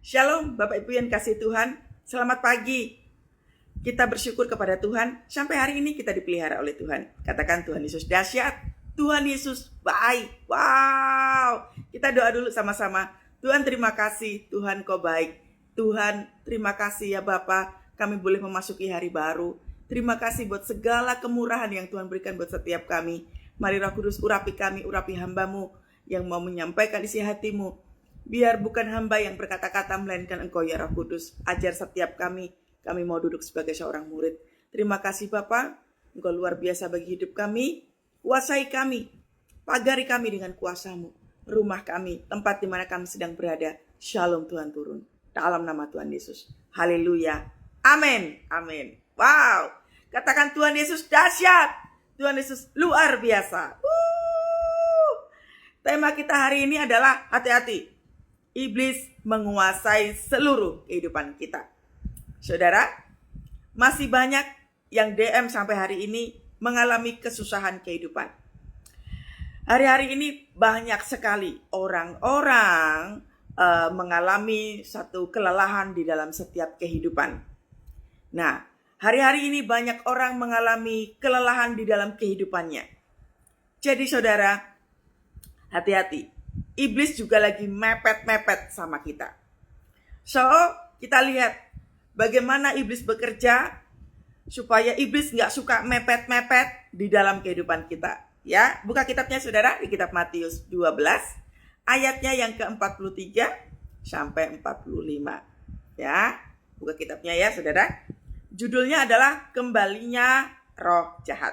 Shalom Bapak Ibu yang kasih Tuhan, selamat pagi. Kita bersyukur kepada Tuhan, sampai hari ini kita dipelihara oleh Tuhan. Katakan Tuhan Yesus dahsyat, Tuhan Yesus baik. Wow, kita doa dulu sama-sama. Tuhan terima kasih, Tuhan kau baik. Tuhan terima kasih ya Bapa, kami boleh memasuki hari baru. Terima kasih buat segala kemurahan yang Tuhan berikan buat setiap kami. Mari Roh Kudus urapi kami, urapi hamba-Mu yang mau menyampaikan isi hati-Mu. Biar bukan hamba yang berkata-kata, melainkan Engkau ya Roh Kudus. Ajar setiap kami mau duduk sebagai seorang murid. Terima kasih Bapa, Engkau luar biasa bagi hidup kami. Kuasai kami, pagari kami dengan kuasa-Mu. Rumah kami, tempat di mana kami sedang berada. Shalom Tuhan turun. Dalam nama Tuhan Yesus. Haleluya. Amin. Amin. Wow. Katakan Tuhan Yesus dahsyat. Tuhan Yesus luar biasa. Tema kita hari ini adalah hati-hati. Iblis menguasai seluruh kehidupan kita. Saudara, masih banyak yang DM sampai hari ini mengalami kesusahan kehidupan. Hari-hari ini banyak sekali orang-orang mengalami satu kelelahan di dalam setiap kehidupan. Nah, hari-hari ini banyak orang mengalami kelelahan di dalam kehidupannya. Jadi saudara, hati-hati. Iblis juga lagi mepet-mepet sama kita. So, kita lihat bagaimana iblis bekerja supaya iblis gak suka mepet-mepet di dalam kehidupan kita. Ya, buka kitabnya saudara di kitab Matius 12, ayatnya yang ke-43 sampai 45. Ya, buka kitabnya ya saudara. Judulnya adalah Kembalinya Roh Jahat.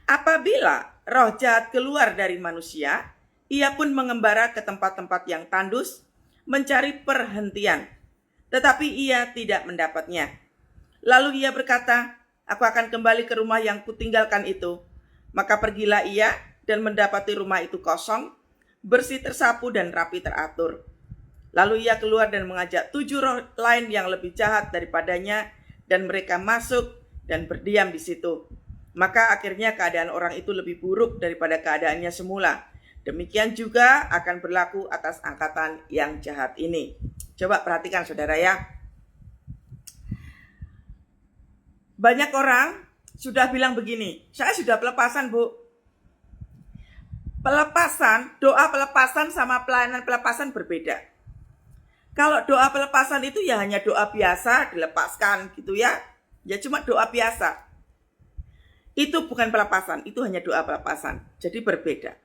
Apabila roh jahat keluar dari manusia, ia pun mengembara ke tempat-tempat yang tandus, mencari perhentian, tetapi ia tidak mendapatnya. Lalu ia berkata, aku akan kembali ke rumah yang kutinggalkan itu. Maka pergilah ia dan mendapati rumah itu kosong, bersih tersapu dan rapi teratur. Lalu ia keluar dan mengajak 7 roh lain yang lebih jahat daripadanya, dan mereka masuk dan berdiam di situ. Maka akhirnya keadaan orang itu lebih buruk daripada keadaannya semula. Demikian juga akan berlaku atas angkatan yang jahat ini. Coba perhatikan saudara ya. Banyak orang sudah bilang begini, saya sudah pelepasan Bu. Pelepasan, doa pelepasan sama pelayanan pelepasan berbeda. Kalau doa pelepasan itu ya hanya doa biasa, dilepaskan gitu ya. Ya cuma doa biasa. Itu bukan pelepasan, itu hanya doa pelepasan. Jadi berbeda.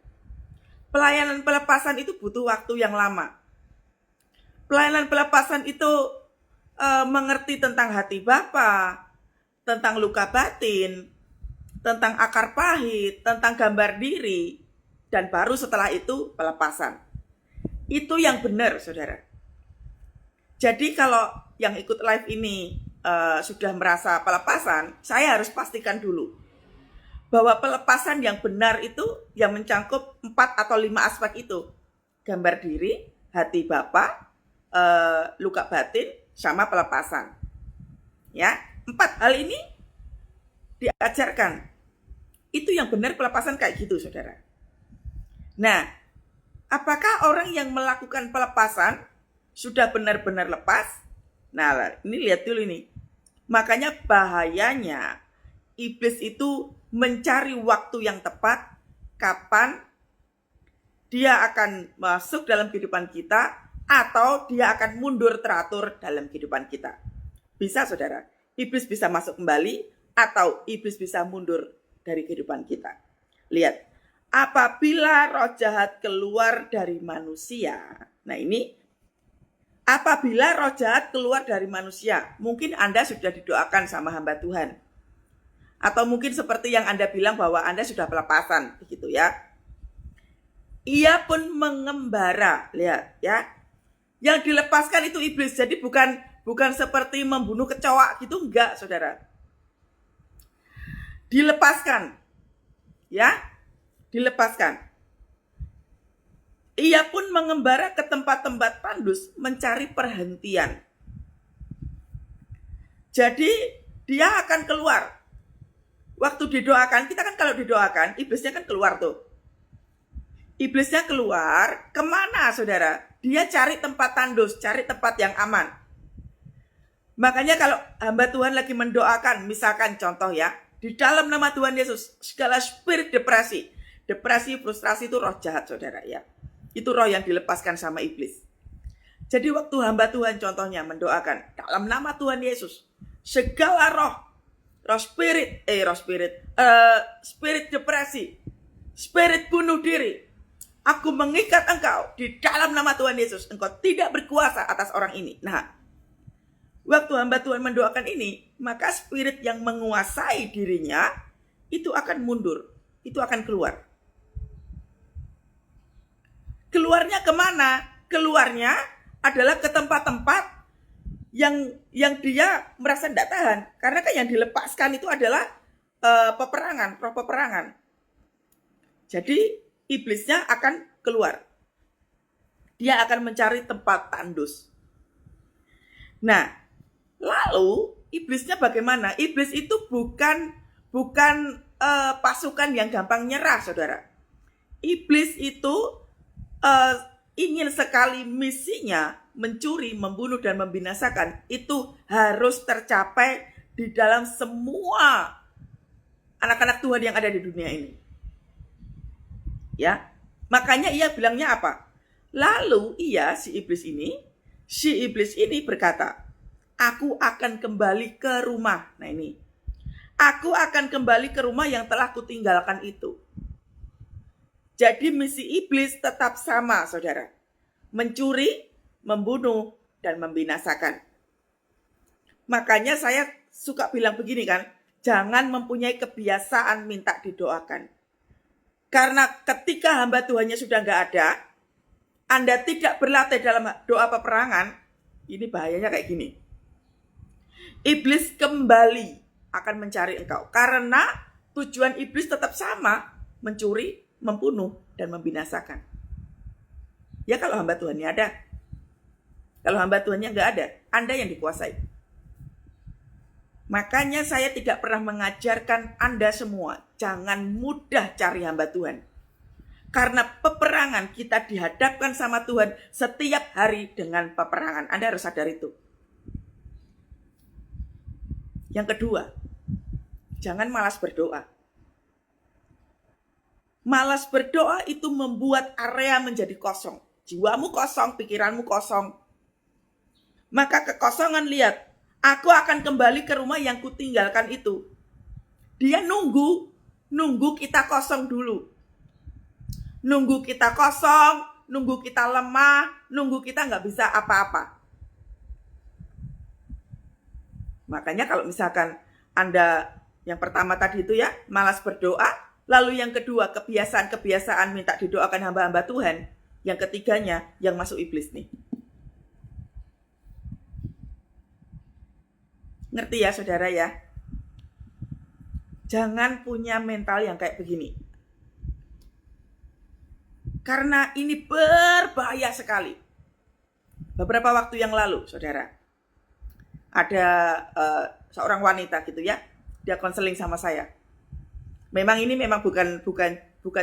Pelayanan pelepasan itu butuh waktu yang lama. Pelayanan pelepasan itu mengerti tentang hati Bapa, tentang luka batin, tentang akar pahit, tentang gambar diri, dan baru setelah itu pelepasan. Itu yang benar, saudara. Jadi kalau yang ikut live ini sudah merasa pelepasan, saya harus pastikan dulu bahwa pelepasan yang benar itu yang mencakup 4 atau 5 aspek itu. Gambar diri, hati Bapa, luka batin, sama pelepasan. Ya, 4 hal ini diajarkan. Itu yang benar pelepasan kayak gitu, saudara. Nah, apakah orang yang melakukan pelepasan sudah benar-benar lepas? Nah, ini lihat dulu ini. Makanya bahayanya iblis itu mencari waktu yang tepat kapan dia akan masuk dalam kehidupan kita atau dia akan mundur teratur dalam kehidupan kita. Bisa saudara, iblis bisa masuk kembali atau iblis bisa mundur dari kehidupan kita. Lihat, apabila roh jahat keluar dari manusia. Nah ini, apabila roh jahat keluar dari manusia, mungkin Anda sudah didoakan sama hamba Tuhan. Atau mungkin seperti yang Anda bilang bahwa Anda sudah pelepasan, begitu ya. Ia pun mengembara, lihat ya. Yang dilepaskan itu iblis, jadi bukan seperti membunuh kecoa gitu, enggak saudara. Dilepaskan, ya, dilepaskan. Ia pun mengembara ke tempat-tempat tandus mencari perhentian. Jadi dia akan keluar. Waktu didoakan, kita kan kalau didoakan, iblisnya kan keluar tuh. Iblisnya keluar, kemana saudara? dia cari tempat tandus, cari tempat yang aman. Makanya kalau hamba Tuhan lagi mendoakan, misalkan contoh ya, di dalam nama Tuhan Yesus, segala spirit depresi, frustrasi itu roh jahat saudara ya. Itu roh yang dilepaskan sama iblis. Jadi waktu hamba Tuhan contohnya mendoakan, dalam nama Tuhan Yesus, segala spirit depresi, spirit bunuh diri, aku mengikat engkau di dalam nama Tuhan Yesus. Engkau tidak berkuasa atas orang ini. Nah, waktu hamba Tuhan mendoakan ini, maka spirit yang menguasai dirinya itu akan mundur, itu akan keluar. Keluarnya kemana? Keluarnya adalah ke tempat-tempat yang dia merasa tidak tahan. Karena kan yang dilepaskan itu adalah roh peperangan. Jadi iblisnya akan keluar. Dia akan mencari tempat tandus. Nah, lalu iblisnya bagaimana? Iblis itu bukan pasukan yang gampang nyerah, saudara. Iblis itu ingin sekali misinya mencuri, membunuh, dan membinasakan. Itu harus tercapai di dalam semua anak-anak Tuhan yang ada di dunia ini. Ya, makanya ia bilangnya apa? Lalu si iblis ini berkata, aku akan kembali ke rumah. Nah ini, aku akan kembali ke rumah yang telah kutinggalkan itu. Jadi misi iblis tetap sama, saudara. Mencuri, membunuh, dan membinasakan. Makanya saya suka bilang begini kan, jangan mempunyai kebiasaan minta didoakan. Karena ketika hamba Tuhannya sudah nggak ada, Anda tidak berlatih dalam doa peperangan, ini bahayanya kayak gini. Iblis kembali akan mencari engkau. Karena tujuan iblis tetap sama, mencuri, membunuh, dan membinasakan. Ya kalau hamba Tuhannya ada. Kalau hamba Tuhannya nggak ada, Anda yang dikuasai. Makanya saya tidak pernah mengajarkan Anda semua, jangan mudah cari hamba Tuhan. Karena peperangan kita dihadapkan sama Tuhan setiap hari dengan peperangan. Anda harus sadar itu. Yang kedua, jangan malas berdoa. Malas berdoa itu membuat area menjadi kosong. Jiwamu kosong, pikiranmu kosong. Maka kekosongan lihat, aku akan kembali ke rumah yang kutinggalkan itu. Dia nunggu kita kosong dulu. Nunggu kita kosong, nunggu kita lemah, nunggu kita nggak bisa apa-apa. Makanya kalau misalkan Anda yang pertama tadi itu ya, malas berdoa. Lalu yang kedua, kebiasaan minta didoakan hamba-hamba Tuhan. Yang ketiganya, yang masuk iblis nih. Ngerti ya saudara ya? Jangan punya mental yang kayak begini. Karena ini berbahaya sekali. Beberapa waktu yang lalu, saudara, ada seorang wanita gitu ya, dia konseling sama saya. Ini memang bukan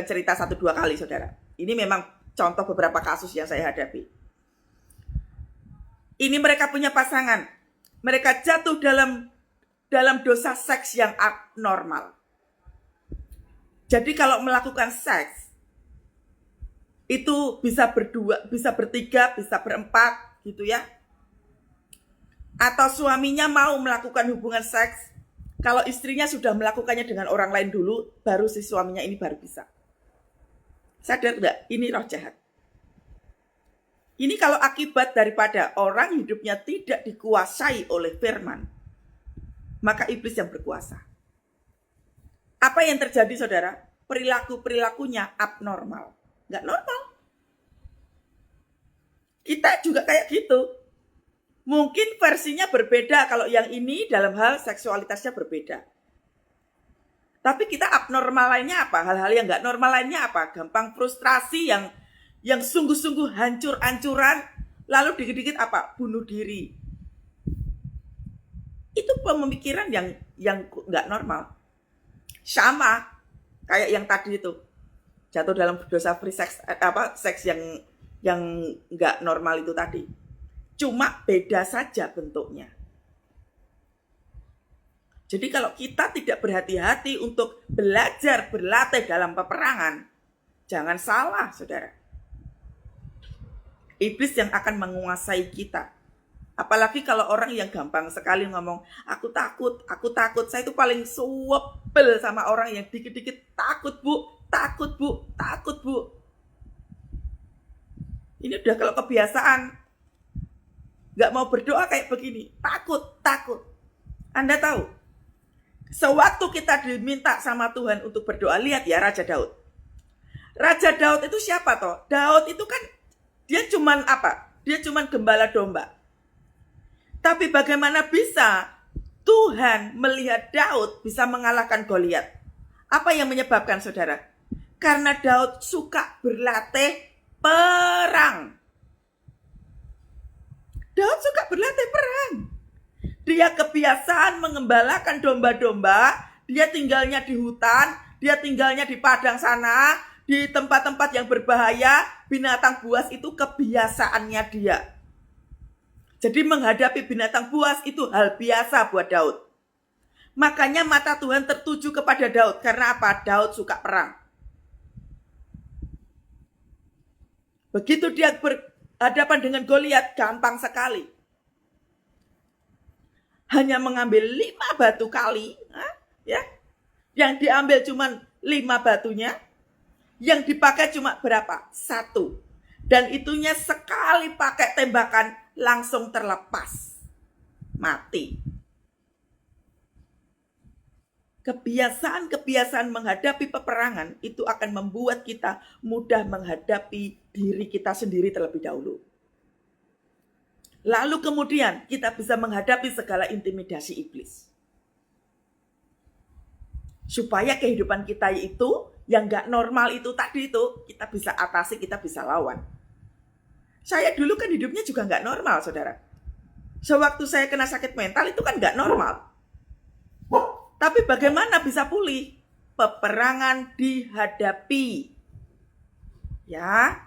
cerita 1-2 kali, saudara. Ini memang contoh beberapa kasus yang saya hadapi. Ini mereka punya pasangan. Mereka jatuh dalam dosa seks yang abnormal. Jadi kalau melakukan seks, itu bisa berdua, bisa bertiga, bisa berempat gitu ya. Atau suaminya mau melakukan hubungan seks, kalau istrinya sudah melakukannya dengan orang lain dulu, baru si suaminya ini baru bisa. Sadar enggak? Ini roh jahat. Ini kalau akibat daripada orang hidupnya tidak dikuasai oleh firman, maka iblis yang berkuasa. Apa yang terjadi saudara? Perilakunya abnormal. Enggak normal. Kita juga kayak gitu. Mungkin versinya berbeda, kalau yang ini dalam hal seksualitasnya berbeda. Tapi kita abnormal lainnya apa? Hal-hal yang gak normal lainnya apa? Gampang frustrasi yang sungguh-sungguh hancur-hancuran, lalu dikit-dikit apa? Bunuh diri. Itu pemikiran yang gak normal. Sama kayak yang tadi itu. Jatuh dalam dosa free seks, seks yang nggak normal itu tadi. Cuma beda saja bentuknya. Jadi kalau kita tidak berhati-hati untuk belajar berlatih dalam peperangan, jangan salah, saudara. Iblis yang akan menguasai kita. Apalagi kalau orang yang gampang sekali ngomong, aku takut, aku takut. Saya itu paling sebel sama orang yang dikit-dikit takut bu, takut bu, takut bu. Ini udah kalau kebiasaan, gak mau berdoa kayak begini, takut, takut. Anda tahu, sewaktu kita diminta sama Tuhan untuk berdoa, lihat ya Raja Daud. Raja Daud itu siapa toh? Daud itu kan dia cuman apa? Dia cuman gembala domba. Tapi bagaimana bisa Tuhan melihat Daud bisa mengalahkan Goliat? Apa yang menyebabkan, saudara? Karena Daud suka berlatih perang. Daud suka berlatih perang. Dia kebiasaan mengembalakan domba-domba. Dia tinggalnya di hutan. Dia tinggalnya di padang sana. Di tempat-tempat yang berbahaya, binatang buas itu kebiasaannya dia. Jadi menghadapi binatang buas itu hal biasa buat Daud. Makanya mata Tuhan tertuju kepada Daud. Karena apa? Daud suka perang. Begitu dia berhadapan dengan Goliat, gampang sekali. Hanya mengambil 5 batu kali, ya. Yang diambil cuma 5 batunya. Yang dipakai cuma berapa? 1. Dan itunya sekali pakai tembakan langsung terlepas. Mati. Kebiasaan-kebiasaan menghadapi peperangan itu akan membuat kita mudah menghadapi diri kita sendiri terlebih dahulu. Lalu kemudian kita bisa menghadapi segala intimidasi iblis. Supaya kehidupan kita itu yang gak normal itu tadi itu kita bisa atasi, kita bisa lawan. Saya dulu kan hidupnya juga gak normal, saudara. Sewaktu saya kena sakit mental itu kan gak normal. Tapi bagaimana bisa pulih? Peperangan dihadapi. Ya.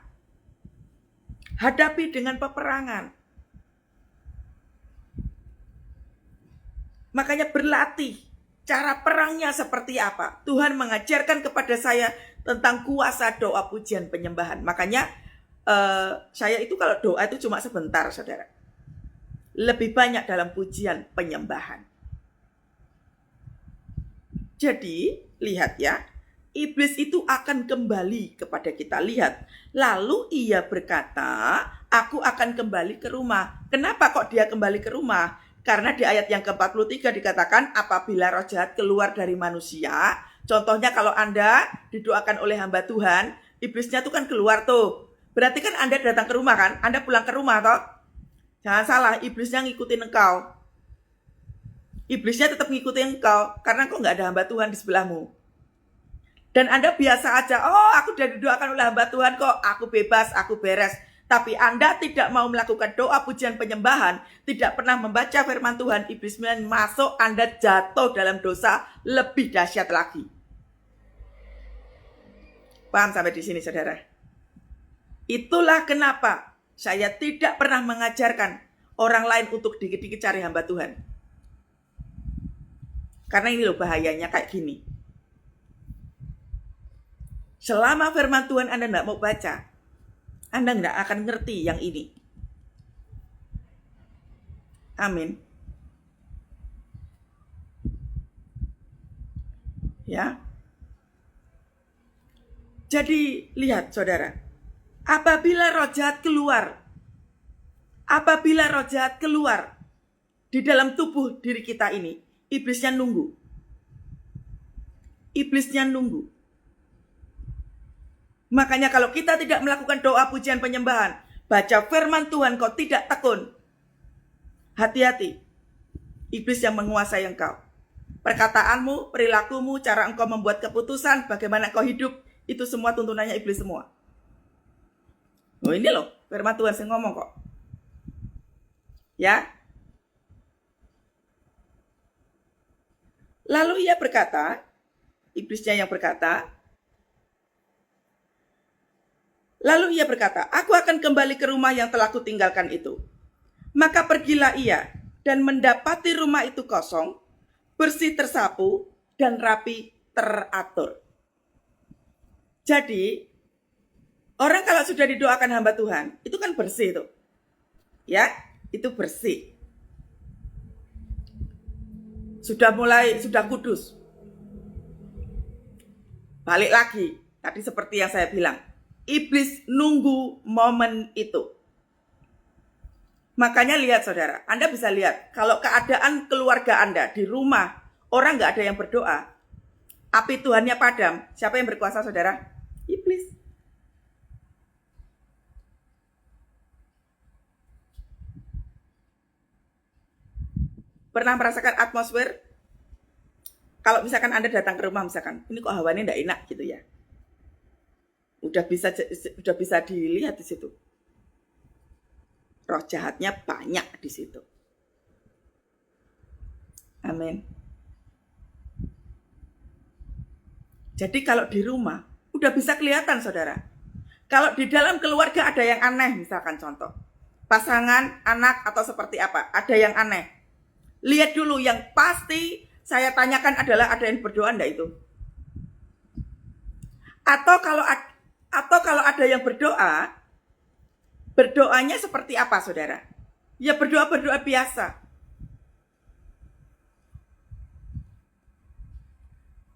Hadapi dengan peperangan. Makanya berlatih. Cara perangnya seperti apa? Tuhan mengajarkan kepada saya tentang kuasa doa pujian penyembahan. Makanya saya itu kalau doa itu cuma sebentar, saudara. Lebih banyak dalam pujian penyembahan. Jadi, lihat ya. Iblis itu akan kembali kepada kita. Lihat. Lalu ia berkata, aku akan kembali ke rumah. Kenapa kok dia kembali ke rumah? Karena di ayat yang ke-43 dikatakan apabila roh jahat keluar dari manusia, contohnya kalau Anda didoakan oleh hamba Tuhan, iblisnya tuh kan keluar tuh. Berarti kan Anda datang ke rumah kan? Anda pulang ke rumah toh? Jangan salah, iblisnya ngikutin engkau. Iblisnya tetap ngikutin engkau karena engkau nggak ada hamba Tuhan di sebelahmu. Dan Anda biasa aja, oh aku udah didoakan oleh hamba Tuhan kok, aku bebas, aku beres. Tapi Anda tidak mau melakukan doa pujian penyembahan, tidak pernah membaca firman Tuhan, iblis masuk, Anda jatuh dalam dosa lebih dahsyat lagi. Paham sampai di sini, saudara? Itulah kenapa saya tidak pernah mengajarkan orang lain untuk dikit-dikit cari hamba Tuhan. Karena ini loh bahayanya kayak gini. Selama firman Tuhan Anda tidak mau baca, Anda tidak akan ngerti yang ini. Amin. Ya. Jadi lihat saudara, apabila roh jahat keluar di dalam tubuh diri kita ini, iblisnya nunggu. Makanya kalau kita tidak melakukan doa pujian penyembahan, baca firman Tuhan kok tidak tekun, hati-hati. Iblis yang menguasai engkau. Perkataanmu, perilakumu, cara engkau membuat keputusan, bagaimana engkau hidup, itu semua tuntunannya iblis semua. Oh ini loh, firman Tuhan saya ngomong kok. Ya. Lalu ia berkata, iblisnya yang berkata, Lalu ia berkata, aku akan kembali ke rumah yang telah kutinggalkan itu. Maka pergilah ia dan mendapati rumah itu kosong, bersih tersapu, dan rapi teratur. Jadi, orang kalau sudah didoakan hamba Tuhan, itu kan bersih tuh. Ya, itu bersih. Sudah kudus. Balik lagi, tadi seperti yang saya bilang, iblis nunggu momen itu. Makanya lihat saudara, Anda bisa lihat, kalau keadaan keluarga Anda di rumah, orang gak ada yang berdoa, api Tuhannya padam, siapa yang berkuasa saudara? Iblis. Pernah merasakan atmosfer? Kalau misalkan Anda datang ke rumah misalkan, ini kok hawanya gak enak gitu ya. Udah bisa dilihat di situ. Roh jahatnya banyak di situ. Amin. Jadi kalau di rumah udah bisa kelihatan saudara. Kalau di dalam keluarga ada yang aneh, misalkan contoh, pasangan, anak atau seperti apa, ada yang aneh. Lihat dulu, yang pasti saya tanyakan adalah ada yang berdoa enggak itu? Atau kalau ada yang berdoa, berdoanya seperti apa saudara? Ya berdoa biasa.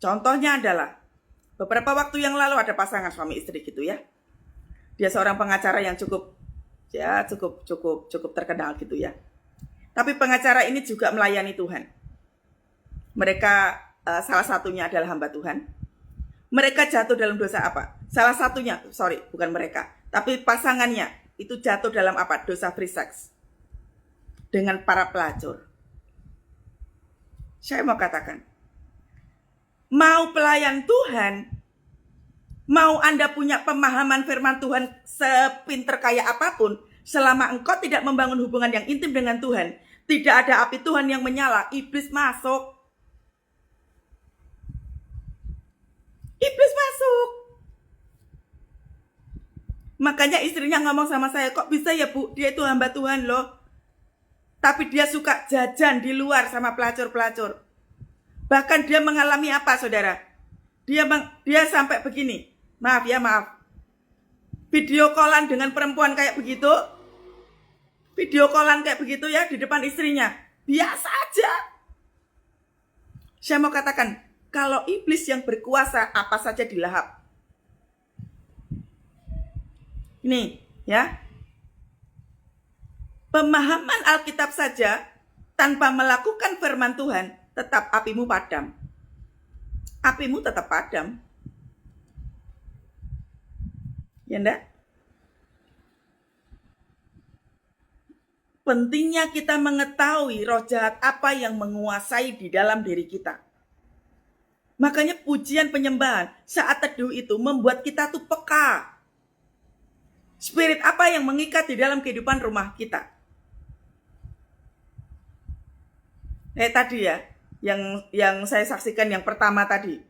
Contohnya adalah beberapa waktu yang lalu ada pasangan suami istri gitu ya. Dia seorang pengacara yang cukup terkenal gitu ya. Tapi pengacara ini juga melayani Tuhan. Mereka salah satunya adalah hamba Tuhan. Mereka jatuh dalam dosa apa? Salah satunya, bukan mereka, tapi pasangannya itu jatuh dalam apa? Dosa free sex dengan para pelacur. Saya mau katakan, mau pelayan Tuhan, mau Anda punya pemahaman firman Tuhan sepinter kayak apapun, selama engkau tidak membangun hubungan yang intim dengan Tuhan, tidak ada api Tuhan yang menyala, iblis masuk. Iblis masuk. Makanya istrinya ngomong sama saya, kok bisa ya Bu, dia itu hamba Tuhan loh. Tapi dia suka jajan di luar sama pelacur-pelacur. Bahkan dia mengalami apa saudara? Dia sampai begini, maaf. Video callan dengan perempuan kayak begitu. Video callan kayak begitu ya di depan istrinya. Biasa aja. Saya mau katakan, kalau iblis yang berkuasa, apa saja dilahap. Ini ya. Pemahaman Alkitab saja tanpa melakukan firman Tuhan, tetap apimu padam. Apimu tetap padam. Ya enggak? Pentingnya kita mengetahui roh jahat apa yang menguasai di dalam diri kita. Makanya pujian penyembahan saat teduh itu membuat kita tuh peka. Spirit apa yang mengikat di dalam kehidupan rumah kita. Tadi ya, yang saya saksikan yang pertama tadi.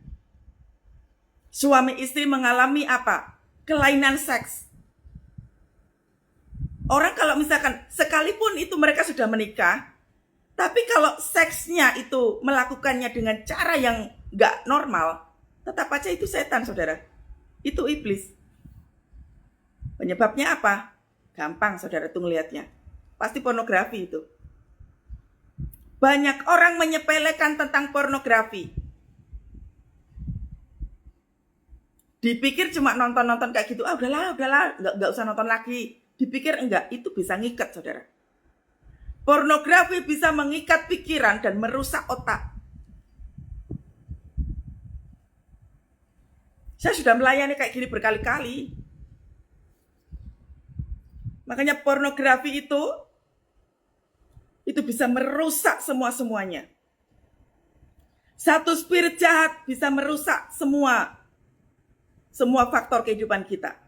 Suami istri mengalami apa? Kelainan seks. Orang kalau misalkan sekalipun itu mereka sudah menikah, tapi kalau seksnya itu melakukannya dengan cara yang gak normal, tetap aja itu setan saudara. Itu iblis. Penyebabnya apa? Gampang saudara tuh ngelihatnya. Pasti pornografi itu. Banyak orang menyepelekan tentang pornografi. Dipikir cuma nonton-nonton kayak gitu, udahlah, gak usah nonton lagi. Dipikir enggak, itu bisa ngikat saudara. Pornografi bisa mengikat pikiran dan merusak otak. Saya sudah melayani kayak gini berkali-kali. Makanya pornografi itu bisa merusak semuanya. Satu spirit jahat bisa merusak semua faktor kehidupan kita.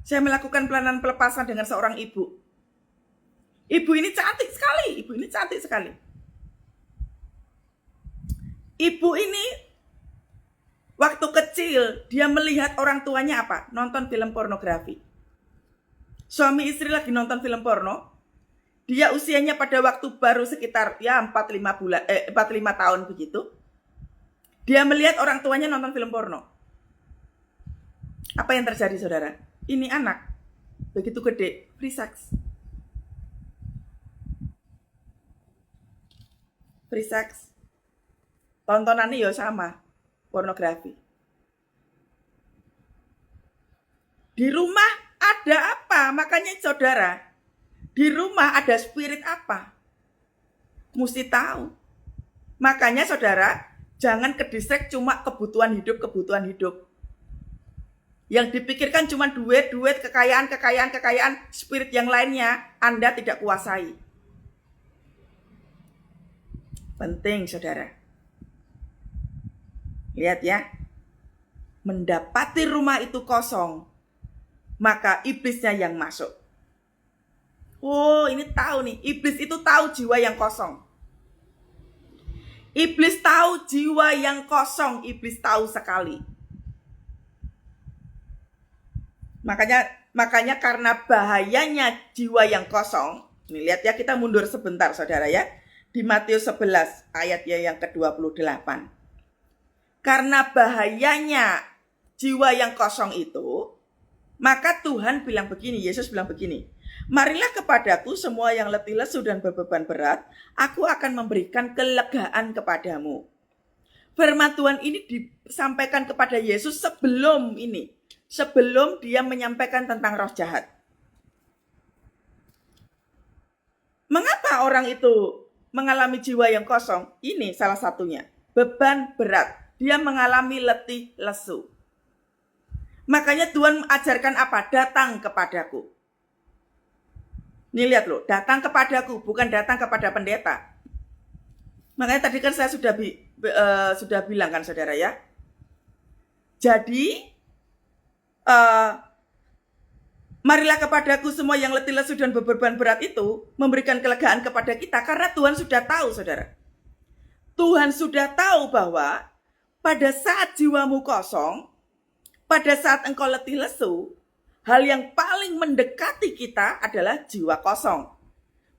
Saya melakukan pelayanan pelepasan dengan seorang ibu. Ibu ini cantik sekali. Ibu ini Waktu kecil dia melihat orang tuanya apa? Nonton film pornografi. Suami istri lagi nonton film porno. Dia usianya pada waktu baru sekitar ya 45 tahun begitu. Dia melihat orang tuanya nonton film porno. Apa yang terjadi, saudara? Ini anak begitu gede free sex. Free sex. Tontonannya ya sama, pornografi. Di rumah ada apa? Makanya saudara, di rumah ada spirit apa? Mesti tahu. Makanya saudara, jangan kedistrek cuma kebutuhan hidup. Yang dipikirkan cuma duit, kekayaan, spirit yang lainnya Anda tidak kuasai. Penting, saudara. Lihat ya. Mendapati rumah itu kosong, maka iblisnya yang masuk. Oh, ini tahu nih. Iblis itu tahu jiwa yang kosong. Iblis tahu jiwa yang kosong. Iblis tahu sekali. Makanya karena bahayanya jiwa yang kosong. Nih lihat ya, kita mundur sebentar saudara ya. Di Matius 11 ayat yang ke-28. Karena bahayanya jiwa yang kosong itu, maka Tuhan bilang begini, Yesus bilang begini. Marilah kepadaku semua yang letih lesu dan berbeban berat, aku akan memberikan kelegaan kepadamu. Firman Tuhan ini disampaikan kepada Yesus sebelum dia menyampaikan tentang roh jahat. Mengapa orang itu mengalami jiwa yang kosong? Ini salah satunya, beban berat. Dia mengalami letih lesu. Makanya Tuhan mengajarkan apa? Datang kepadaku. Nih lihat loh, datang kepadaku, bukan datang kepada pendeta. Makanya tadi kan saya sudah bilang kan saudara ya. Jadi, marilah kepadaku semua yang letih lesu dan beban berat itu, memberikan kelegaan kepada kita. Karena Tuhan sudah tahu saudara. Tuhan sudah tahu bahwa pada saat jiwamu kosong, pada saat engkau letih lesu, hal yang paling mendekati kita adalah jiwa kosong.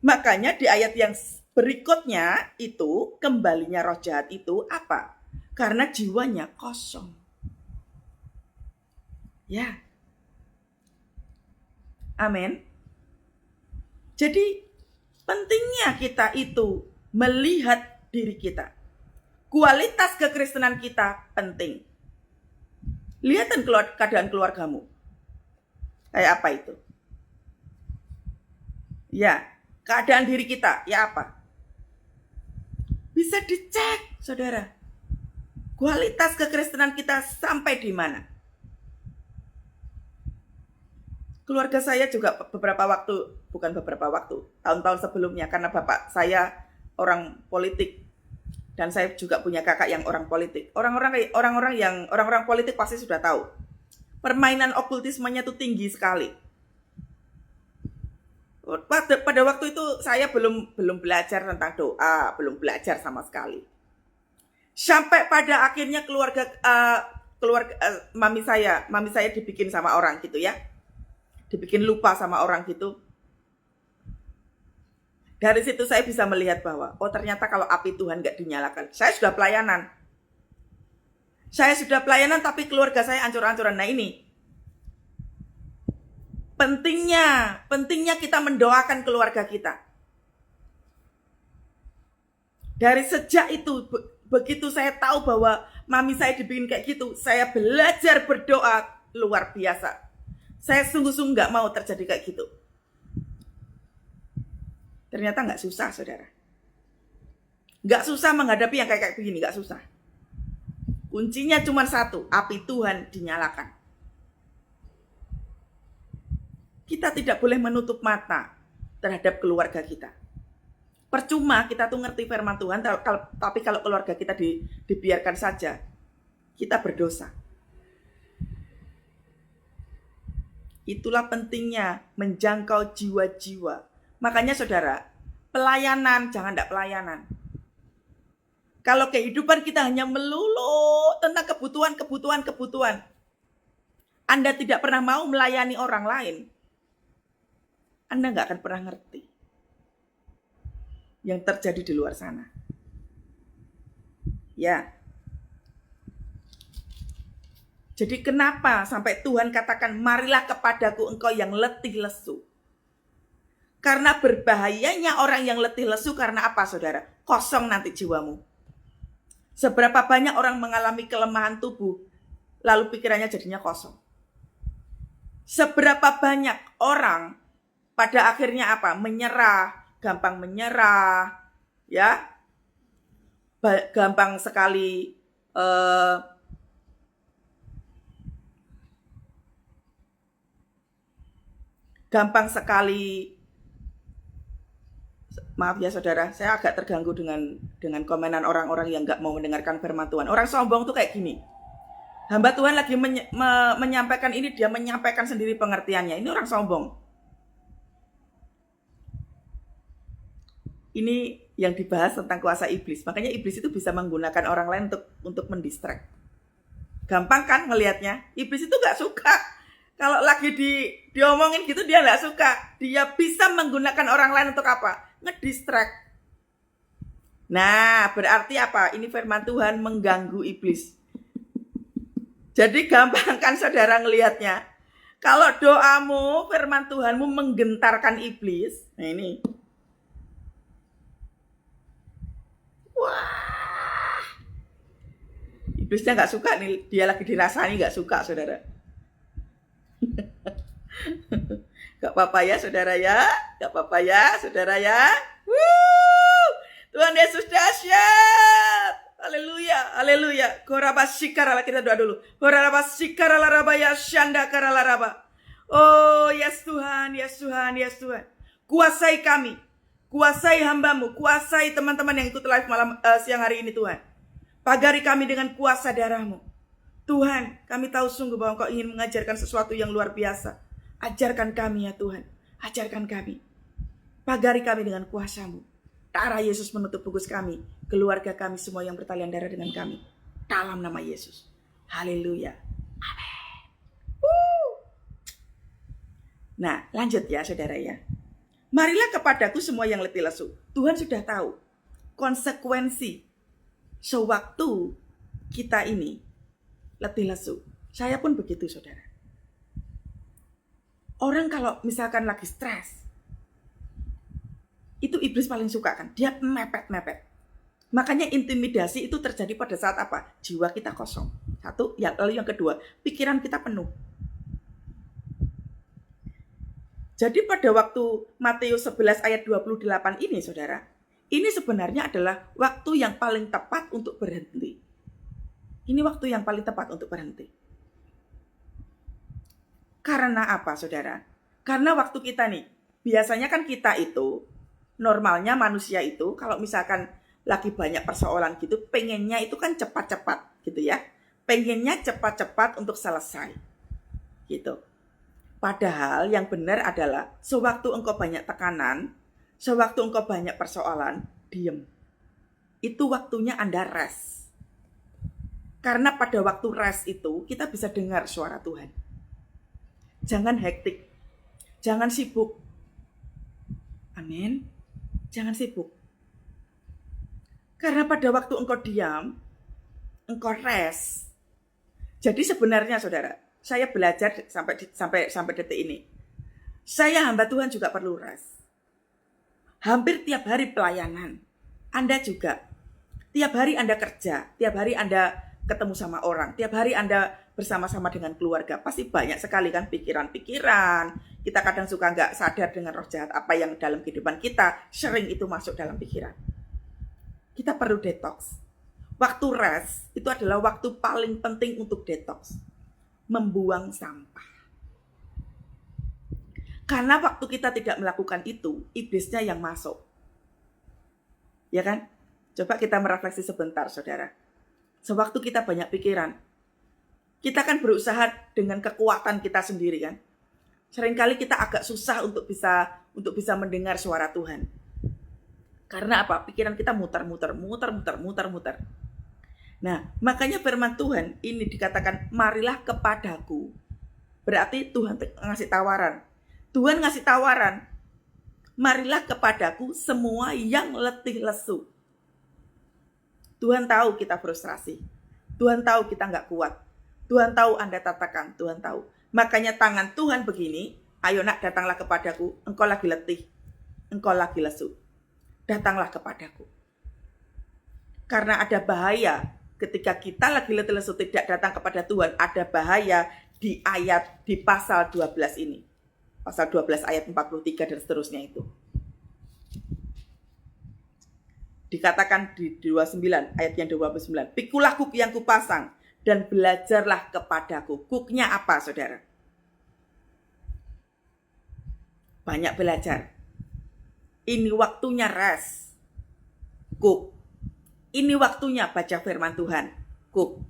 Makanya di ayat yang berikutnya itu, kembalinya roh jahat itu apa? Karena jiwanya kosong. Ya. Amin. Jadi pentingnya kita itu melihat diri kita. Kualitas kekristenan kita penting. Lihatin keadaan keluargamu. Kayak apa itu? Ya, keadaan diri kita, ya apa? Bisa dicek, saudara. Kualitas kekristenan kita sampai di mana? Keluarga saya juga tahun-tahun sebelumnya, karena bapak saya orang politik. Dan saya juga punya kakak yang orang politik. Orang-orang politik pasti sudah tahu. Permainan okultismenya itu tinggi sekali. Pada waktu itu saya belum belajar tentang doa, belum belajar sama sekali. Sampai pada akhirnya keluarga mami saya dibikin sama orang gitu ya. Dibikin lupa sama orang gitu. Dari situ saya bisa melihat bahwa, ternyata kalau api Tuhan gak dinyalakan. Saya sudah pelayanan tapi keluarga saya ancur-ancuran. Nah ini, pentingnya kita mendoakan keluarga kita. Dari sejak itu, begitu saya tahu bahwa mami saya dibikin kayak gitu, saya belajar berdoa luar biasa. Saya sungguh-sungguh gak mau terjadi kayak gitu. Ternyata gak susah, saudara. Gak susah menghadapi yang kayak begini, gak susah. Kuncinya cuma satu, api Tuhan dinyalakan. Kita tidak boleh menutup mata terhadap keluarga kita. Percuma kita tuh ngerti firman Tuhan, tapi kalau keluarga kita dibiarkan saja, kita berdosa. Itulah pentingnya menjangkau jiwa-jiwa. Makanya saudara, pelayanan, jangan tidak pelayanan. Kalau kehidupan kita hanya melulu tentang kebutuhan, Anda tidak pernah mau melayani orang lain, Anda nggak akan pernah ngerti yang terjadi di luar sana. Ya. Jadi kenapa sampai Tuhan katakan, marilah kepadaku engkau yang letih lesu. Karena berbahayanya orang yang letih lesu karena apa, saudara? Kosong nanti jiwamu. Seberapa banyak orang mengalami kelemahan tubuh, lalu pikirannya jadinya kosong. Seberapa banyak orang pada akhirnya apa? Menyerah, gampang menyerah, ya, gampang sekali maaf ya saudara, saya agak terganggu dengan komenan orang-orang yang nggak mau mendengarkan firman Tuhan. Orang sombong tuh kayak gini. Hamba Tuhan lagi menyampaikan ini, dia menyampaikan sendiri pengertiannya. Ini orang sombong. Ini yang dibahas tentang kuasa iblis. Makanya iblis itu bisa menggunakan orang lain untuk mendistract. Gampang kan ngelihatnya? Iblis itu nggak suka. Kalau lagi diomongin gitu dia nggak suka. Dia bisa menggunakan orang lain untuk apa? Ngedistract. Nah, berarti apa? Ini firman Tuhan mengganggu iblis. Jadi gampang kan saudara ngelihatnya? Kalau doamu, firman Tuhanmu menggentarkan iblis. Nah ini. Wah. Iblisnya nggak suka nih. Dia lagi dirasani nggak suka saudara. Gak apa-apa ya saudara ya. Gak apa-apa ya saudara ya. Tuhan Yesus dahsyat. Haleluya, haleluya. Gorabasikarala, kita doa dulu. Gorabasikarala rabaya syanda karala raba. Oh yes Tuhan, yes Tuhan, yes Tuhan. Kuasai kami, kuasai hambamu, kuasai teman-teman yang ikut live siang hari ini Tuhan. Pagari kami dengan kuasa darahmu. Tuhan, kami tahu sungguh bahwa Engkau ingin mengajarkan sesuatu yang luar biasa. Ajarkan kami ya Tuhan, ajarkan kami. Pagari kami dengan kuasa-Mu. Darah Yesus menutup bungkus kami, keluarga kami semua yang bertalian darah dengan kami. Dalam nama Yesus. Haleluya. Amin. Nah, lanjut ya saudara ya. Marilah kepadaku semua yang letih lesu. Tuhan sudah tahu konsekuensi sewaktu kita ini letih lesu. Saya pun begitu saudara. Orang kalau misalkan lagi stres, itu iblis paling suka kan, dia mepet-mepet. Makanya intimidasi itu terjadi pada saat apa? Jiwa kita kosong. Satu, ya, lalu yang kedua, pikiran kita penuh. Jadi pada waktu Matius 11 ayat 28 ini saudara, ini sebenarnya adalah waktu yang paling tepat untuk berhenti. Ini waktu yang paling tepat untuk berhenti. Karena apa saudara? Karena waktu kita nih, biasanya kan kita itu, normalnya manusia itu, kalau misalkan lagi banyak persoalan gitu, pengennya itu kan cepat-cepat gitu ya. Pengennya cepat-cepat untuk selesai gitu. Padahal yang benar adalah, sewaktu engkau banyak tekanan, sewaktu engkau banyak persoalan, diem. Itu waktunya Anda rest. Karena pada waktu rest itu, kita bisa dengar suara Tuhan. Jangan hektik, jangan sibuk. Amin. Jangan sibuk. Karena pada waktu engkau diam, engkau rest. Jadi sebenarnya saudara, saya belajar sampai detik ini. Saya hamba Tuhan juga perlu rest. Hampir tiap hari pelayanan. Anda juga. Tiap hari Anda kerja, tiap hari Anda ketemu sama orang, tiap hari Anda bersama-sama dengan keluarga, pasti banyak sekali kan pikiran-pikiran. Kita kadang suka nggak sadar dengan roh jahat apa yang dalam kehidupan kita, sering itu masuk dalam pikiran. Kita perlu detox. Waktu rest itu adalah waktu paling penting untuk detox. Membuang sampah. Karena waktu kita tidak melakukan itu, iblisnya yang masuk. Ya kan? Coba kita merefleksi sebentar saudara. Sewaktu kita banyak pikiran, kita kan berusaha dengan kekuatan kita sendiri kan. Seringkali kita agak susah untuk bisa mendengar suara Tuhan. Karena apa? Pikiran kita muter-muter. Nah, makanya firman Tuhan ini dikatakan, marilah kepadaku. Berarti Tuhan ngasih tawaran. Tuhan ngasih tawaran, marilah kepadaku semua yang letih lesu. Tuhan tahu kita frustrasi. Tuhan tahu kita nggak kuat. Tuhan tahu Anda katakan, Tuhan tahu. Makanya tangan Tuhan begini, ayo nak datanglah kepadaku, engkau lagi letih, engkau lagi lesu. Datanglah kepadaku. Karena ada bahaya ketika kita lagi letih lesu tidak datang kepada Tuhan, ada bahaya di pasal 12 ini. Pasal 12 ayat 43 dan seterusnya itu. Dikatakan di 29 ayat yang 29, pikulah kuk yang kupasang dan belajarlah kepadaku. Kuknya apa, saudara? Banyak belajar. Ini waktunya rest. Kuk. Ini waktunya baca firman Tuhan. Kuk.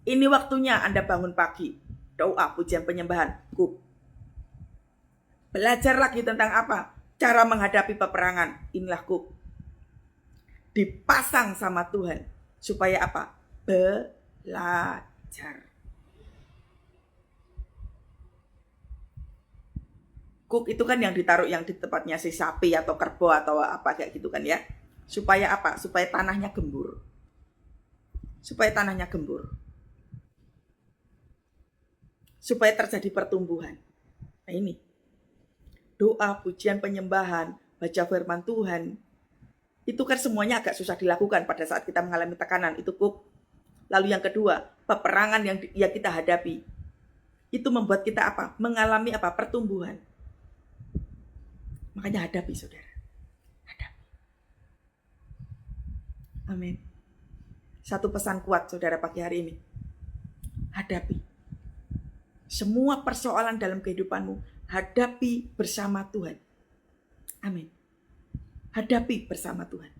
Ini waktunya Anda bangun pagi. Doa, pujian, penyembahan. Kuk. Belajar lagi tentang apa? Cara menghadapi peperangan. Inilah kuk. Dipasang sama Tuhan. Supaya apa? Belajar. Kuk itu kan yang ditaruh yang di tempatnya si sapi atau kerbau atau apa kayak gitu kan ya. Supaya apa? Supaya tanahnya gembur. Supaya tanahnya gembur. Supaya terjadi pertumbuhan. Nah ini. Doa, pujian, penyembahan, baca firman Tuhan. Itu kan semuanya agak susah dilakukan pada saat kita mengalami tekanan. Itu kuk. Lalu yang kedua, peperangan yang kita hadapi. Itu membuat kita apa? Mengalami apa? Pertumbuhan. Makanya hadapi, saudara. Hadapi. Amin. Satu pesan kuat, saudara, pagi hari ini. Hadapi. Semua persoalan dalam kehidupanmu, hadapi bersama Tuhan. Amin. Hadapi bersama Tuhan.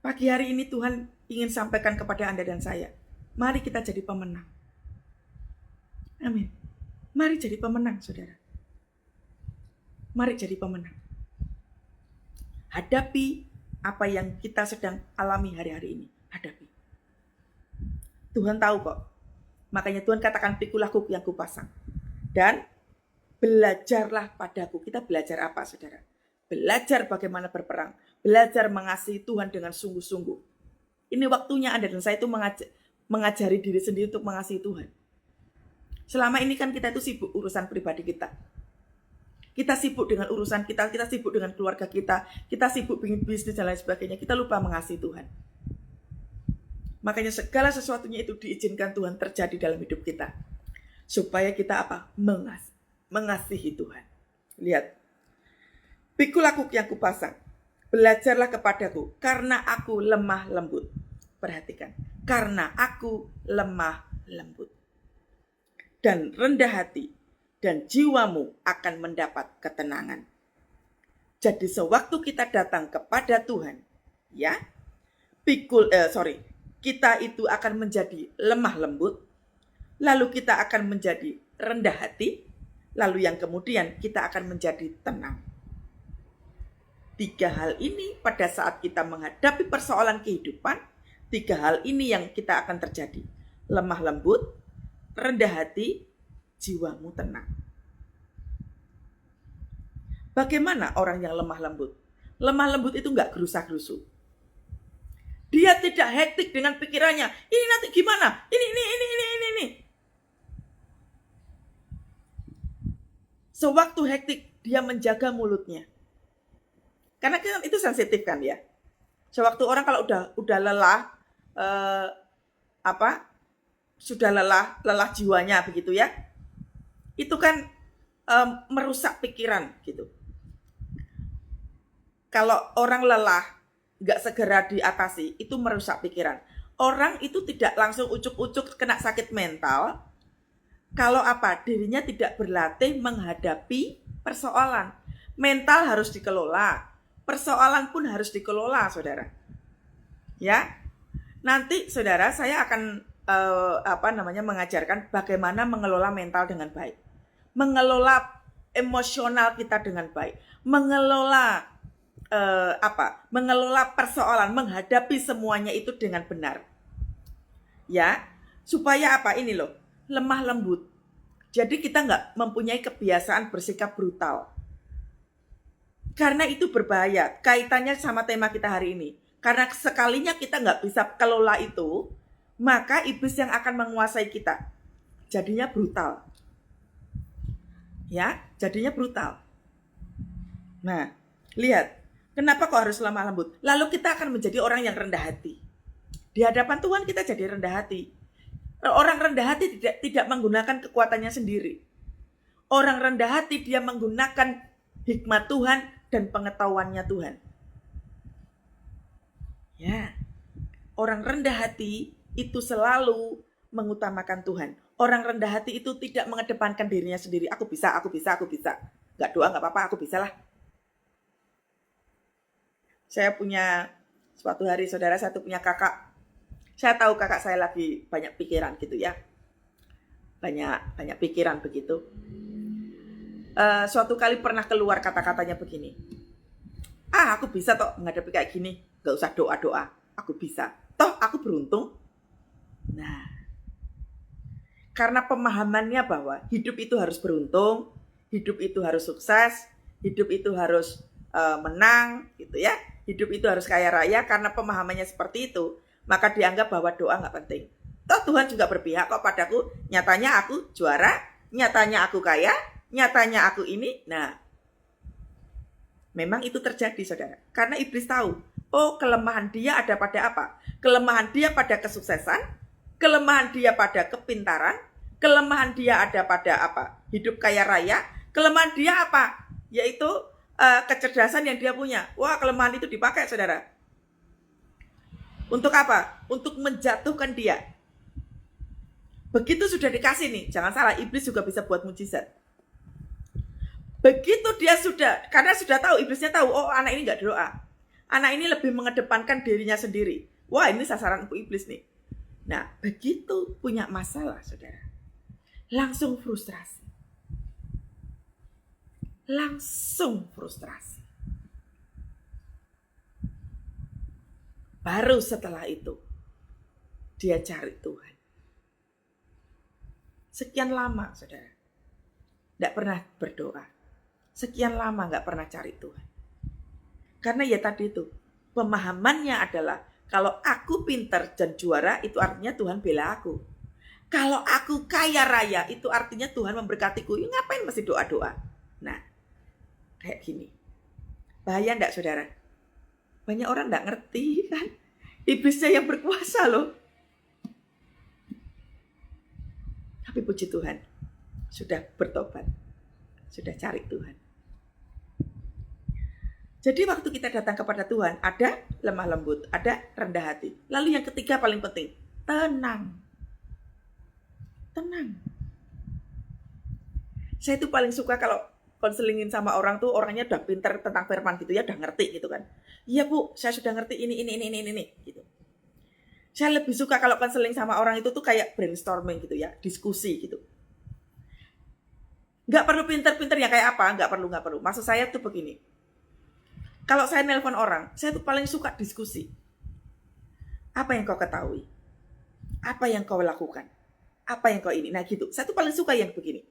Pagi hari ini Tuhan ingin sampaikan kepada Anda dan saya. Mari kita jadi pemenang. Amin. Mari jadi pemenang, saudara. Mari jadi pemenang. Hadapi apa yang kita sedang alami hari-hari ini. Hadapi. Tuhan tahu kok. Makanya Tuhan katakan, pikulah kuk yang kupasang. Dan belajarlah padaku. Kita belajar apa, saudara? Belajar bagaimana berperang. Belajar mengasihi Tuhan dengan sungguh-sungguh. Ini waktunya Anda dan saya itu mengajari diri sendiri untuk mengasihi Tuhan. Selama ini kan kita itu sibuk urusan pribadi kita. Kita sibuk dengan urusan kita sibuk dengan keluarga kita sibuk bikin bisnis dan lain sebagainya. Kita lupa mengasihi Tuhan. Makanya segala sesuatunya itu diizinkan Tuhan terjadi dalam hidup kita. Supaya kita apa? Mengasihi Tuhan. Lihat. Pikulah kuk yang kupasang. Belajarlah kepadaku. Karena aku lemah lembut. Perhatikan. Karena aku lemah lembut. Dan rendah hati. Dan jiwamu akan mendapat ketenangan. Jadi sewaktu kita datang kepada Tuhan. Ya. Kita itu akan menjadi lemah lembut. Lalu kita akan menjadi rendah hati. Lalu yang kemudian kita akan menjadi tenang. 3 hal ini pada saat kita menghadapi persoalan kehidupan, 3 hal ini yang kita akan terjadi. Lemah lembut, rendah hati, jiwamu tenang. Bagaimana orang yang lemah lembut? Lemah lembut itu enggak gerusa-gerusu. Dia tidak hektik dengan pikirannya. Ini nanti gimana? Ini. Sewaktu hektik, dia menjaga mulutnya. Karena itu sensitif kan ya. Sewaktu orang kalau udah lelah, sudah lelah jiwanya begitu ya. Itu kan merusak pikiran gitu. Kalau orang lelah nggak segera diatasi, itu merusak pikiran. Orang itu tidak langsung ucuk-ucuk kena sakit mental. Kalau dirinya tidak berlatih menghadapi persoalan. Mental harus dikelola. Persoalan pun harus dikelola, saudara. Ya, nanti saudara saya akan mengajarkan bagaimana mengelola mental dengan baik, mengelola emosional kita dengan baik, mengelola mengelola persoalan, menghadapi semuanya itu dengan benar. Ya, supaya ini loh, lemah lembut. Jadi kita nggak mempunyai kebiasaan bersikap brutal. Karena itu berbahaya, kaitannya sama tema kita hari ini. Karena sekalinya kita nggak bisa kelola itu, maka iblis yang akan menguasai kita. Jadinya brutal. Ya, jadinya brutal. Nah, lihat, kenapa kok harus lemah lembut? Lalu kita akan menjadi orang yang rendah hati. Di hadapan Tuhan kita jadi rendah hati. Orang rendah hati tidak menggunakan kekuatannya sendiri. Orang rendah hati dia menggunakan hikmat Tuhan dan pengetahuannya Tuhan. Ya, orang rendah hati itu selalu mengutamakan Tuhan. Orang rendah hati itu tidak mengedepankan dirinya sendiri. Aku bisa. Gak doa, gak apa-apa, aku bisa lah. Saya punya, suatu hari saudara, saya punya kakak. Saya tahu kakak saya lagi banyak pikiran gitu ya. Banyak pikiran begitu. Suatu kali pernah keluar kata-katanya begini. Aku bisa toh menghadapi kayak gini. Gak usah doa-doa. Aku bisa. Toh aku beruntung. Nah, karena pemahamannya bahwa hidup itu harus beruntung, hidup itu harus sukses, hidup itu harus menang gitu ya. Hidup itu harus kaya raya. Karena pemahamannya seperti itu, maka dianggap bahwa doa gak penting. Toh Tuhan juga berpihak kok padaku. Nyatanya aku juara, nyatanya aku kaya, nyatanya aku ini. Nah, memang itu terjadi saudara. Karena iblis tahu, kelemahan dia ada pada apa? Kelemahan dia pada kesuksesan, kelemahan dia pada kepintaran, kelemahan dia ada pada hidup kaya raya, kelemahan dia yaitu kecerdasan yang dia punya. Wah, kelemahan itu dipakai saudara. Untuk apa? Untuk menjatuhkan dia. Begitu sudah dikasih nih, jangan salah, iblis juga bisa buat mujizat. Begitu dia karena sudah tahu, iblisnya tahu, anak ini gak doa. Anak ini lebih mengedepankan dirinya sendiri. Wah, ini sasaran iblis nih. Nah, begitu punya masalah, saudara, langsung frustrasi. Baru setelah itu, dia cari Tuhan. Sekian lama, saudara, tidak pernah berdoa. Sekian lama gak pernah cari Tuhan. Karena ya tadi itu, pemahamannya adalah, kalau aku pintar dan juara, itu artinya Tuhan bela aku. Kalau aku kaya raya, itu artinya Tuhan memberkatiku. Ya, ngapain mesti doa-doa? Nah, kayak gini. Bahaya enggak, saudara? Banyak orang enggak ngerti kan? Iblisnya yang berkuasa loh. Tapi puji Tuhan, sudah bertobat. Sudah cari Tuhan. Jadi waktu kita datang kepada Tuhan, ada lemah lembut, ada rendah hati. Lalu yang ketiga paling penting, tenang. Saya tuh paling suka kalau konselingin sama orang tuh, orangnya udah pinter tentang firman gitu ya, udah ngerti gitu kan. Iya Bu, saya sudah ngerti ini gitu. Saya lebih suka kalau konseling sama orang itu tuh kayak brainstorming gitu ya, diskusi gitu. Nggak perlu pinter-pinter ya kayak apa, nggak perlu. Maksud saya tuh begini. Kalau saya nelpon orang, saya tuh paling suka diskusi. Apa yang kau ketahui? Apa yang kau lakukan? Apa yang kau ini? Nah gitu, saya tuh paling suka yang begini.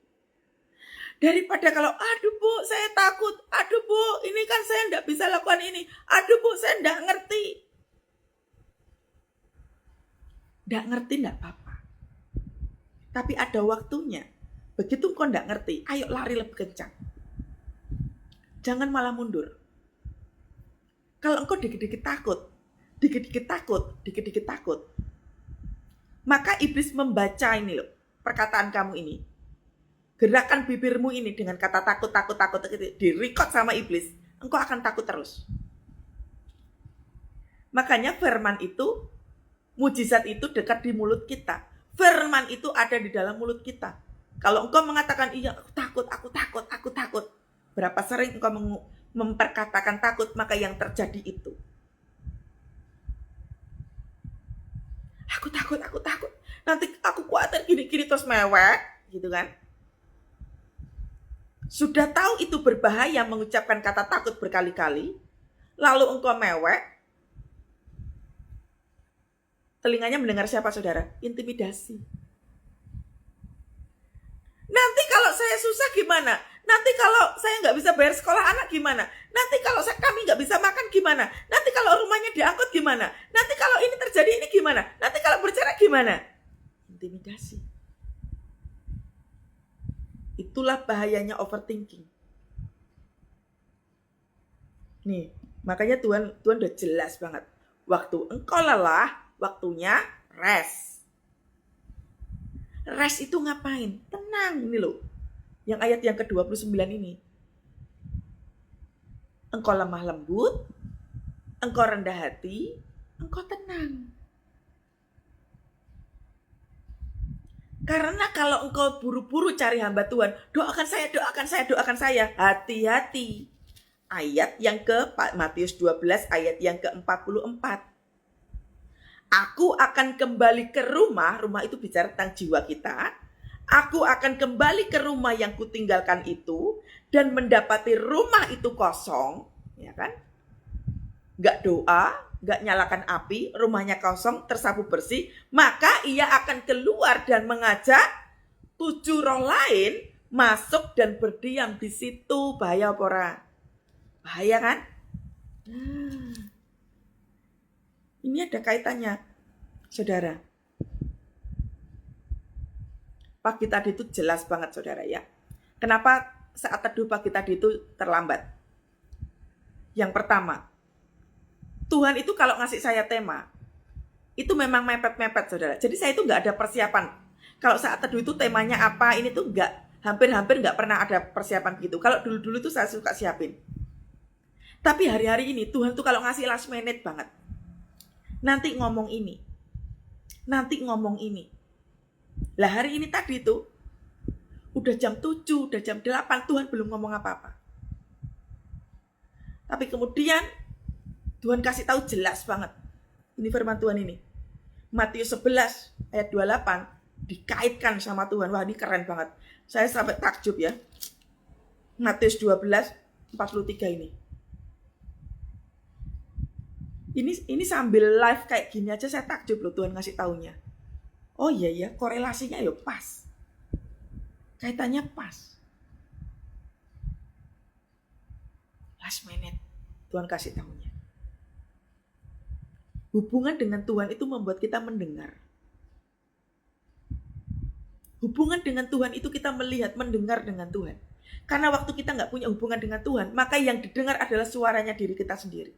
Daripada kalau, aduh Bu, saya takut. Aduh Bu, ini kan saya nggak bisa lakukan ini. Aduh Bu, saya nggak ngerti. Nggak ngerti nggak apa-apa. Tapi ada waktunya. Begitu kau nggak ngerti, ayo lari lebih kencang. Jangan malah mundur. Kalau engkau dikit-dikit takut, maka iblis membaca ini loh, perkataan kamu ini. Gerakan bibirmu ini dengan kata takut, di-record sama iblis, engkau akan takut terus. Makanya firman itu, mujizat itu dekat di mulut kita. Firman itu ada di dalam mulut kita. Kalau engkau mengatakan, iya aku takut. Berapa sering engkau memperkatakan takut, maka yang terjadi itu. Aku takut. Nanti aku khawatir gini terus mewek, gitu kan. Sudah tahu itu berbahaya mengucapkan kata takut berkali-kali, lalu engkau mewek, telinganya mendengar siapa saudara? Intimidasi. Nanti kalau saya susah gimana? Nanti kalau saya nggak bisa bayar sekolah anak gimana? Nanti kalau kami nggak bisa makan gimana? Nanti kalau rumahnya diangkut gimana? Nanti kalau ini terjadi ini gimana? Nanti kalau bercerai gimana? Intimidasi. Itulah bahayanya overthinking. Nih, makanya Tuhan udah jelas banget. Waktu engkau lelah, waktunya rest. Rest itu ngapain? Tenang ini loh. Yang ayat yang ke-29 ini. Engkau lemah lembut, engkau rendah hati, engkau tenang. Karena kalau engkau buru-buru cari hamba Tuhan, doakan saya, hati-hati. Ayat yang ke Matius 12 ayat yang ke-44. Aku akan kembali ke rumah itu bicara tentang jiwa kita. Aku akan kembali ke rumah yang kutinggalkan itu dan mendapati rumah itu kosong, ya kan? Gak doa, gak nyalakan api, rumahnya kosong, tersapu bersih, maka ia akan keluar dan mengajak 7 roh lain masuk dan berdiam di situ. Bahaya apa? Bahaya kan? Ini ada kaitannya, saudara. Pagi tadi itu jelas banget, saudara ya. Kenapa saat teduh pagi tadi itu terlambat? Yang pertama, Tuhan itu kalau ngasih saya tema, itu memang mepet-mepet, saudara. Jadi saya itu nggak ada persiapan. Kalau saat teduh itu temanya apa, ini tuh nggak, hampir-hampir nggak pernah ada persiapan gitu. Kalau dulu-dulu tuh saya suka siapin. Tapi hari-hari ini Tuhan tuh kalau ngasih last minute banget. Nanti ngomong ini. Lah hari ini tadi tuh udah jam 7, udah jam 8, Tuhan belum ngomong apa-apa. Tapi kemudian Tuhan kasih tahu jelas banget. Ini firman Tuhan ini. Matius 11 ayat 28 dikaitkan sama Tuhan. Wah, ini keren banget. Saya sampai takjub ya. Matius 12 43 ini. Ini sambil live kayak gini aja saya takjub loh Tuhan ngasih taunya. Oh iya ya, korelasinya ya pas. Kaitannya pas. Last minute Tuhan kasih taunya. Hubungan dengan Tuhan itu membuat kita mendengar. Hubungan dengan Tuhan itu kita melihat, mendengar dengan Tuhan. Karena waktu kita nggak punya hubungan dengan Tuhan, maka yang didengar adalah suaranya diri kita sendiri.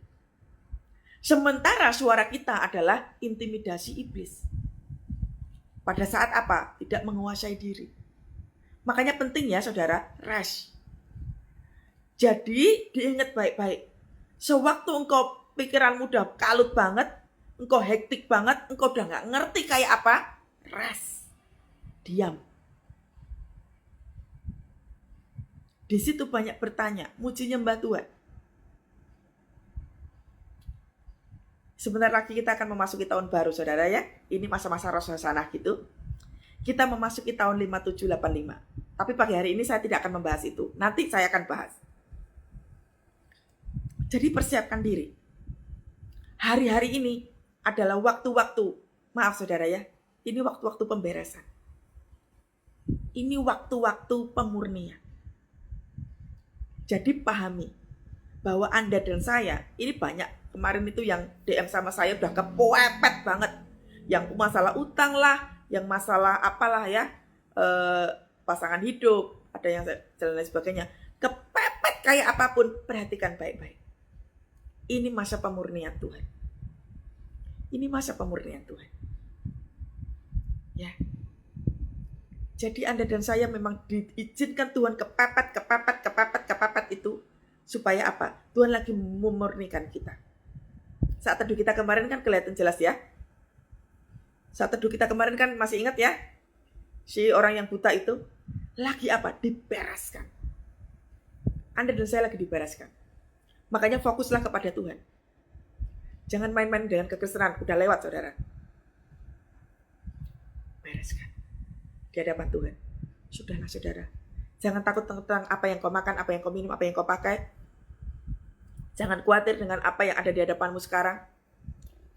Sementara suara kita adalah intimidasi iblis. Pada saat apa? Tidak menguasai diri. Makanya penting ya saudara, rest. Jadi diingat baik-baik. Sewaktu engkau pikiranmu udah kalut banget, engkau hektik banget, engkau udah gak ngerti kayak apa, rest. Diam. Di situ banyak bertanya, muji nyembah Tuhan. Sebentar lagi kita akan memasuki tahun baru saudara ya. Ini masa-masa Rosh Hashanah gitu. Kita memasuki tahun 5785. Tapi pagi hari ini saya tidak akan membahas itu. Nanti saya akan bahas. Jadi persiapkan diri. Hari-hari ini adalah waktu-waktu, maaf saudara ya, ini waktu-waktu pemberesan. Ini waktu-waktu pemurnian. Jadi pahami bahwa Anda dan saya, ini banyak kemarin itu yang DM sama saya udah kepepet banget. Yang masalah utang lah, yang masalah apalah ya, pasangan hidup, ada yang dan lain sebagainya. Kepepet kayak apapun, perhatikan baik-baik. Ini masa pemurnian Tuhan. Ini masa pemurnian Tuhan. Ya. Jadi Anda dan saya memang diizinkan Tuhan kepepet itu supaya apa? Tuhan lagi memurnikan kita. Saat teduh kita kemarin kan kelihatan jelas ya. Saat teduh kita kemarin kan masih ingat ya? Si orang yang buta itu lagi apa? Dibereskan. Anda dan saya lagi dibereskan. Makanya fokuslah kepada Tuhan. Jangan main-main dengan kekristenan. Udah lewat saudara. Bereskan di hadapan Tuhan. Sudahlah saudara. Jangan takut tentang apa yang kau makan, apa yang kau minum, apa yang kau pakai. Jangan khawatir dengan apa yang ada di hadapanmu sekarang.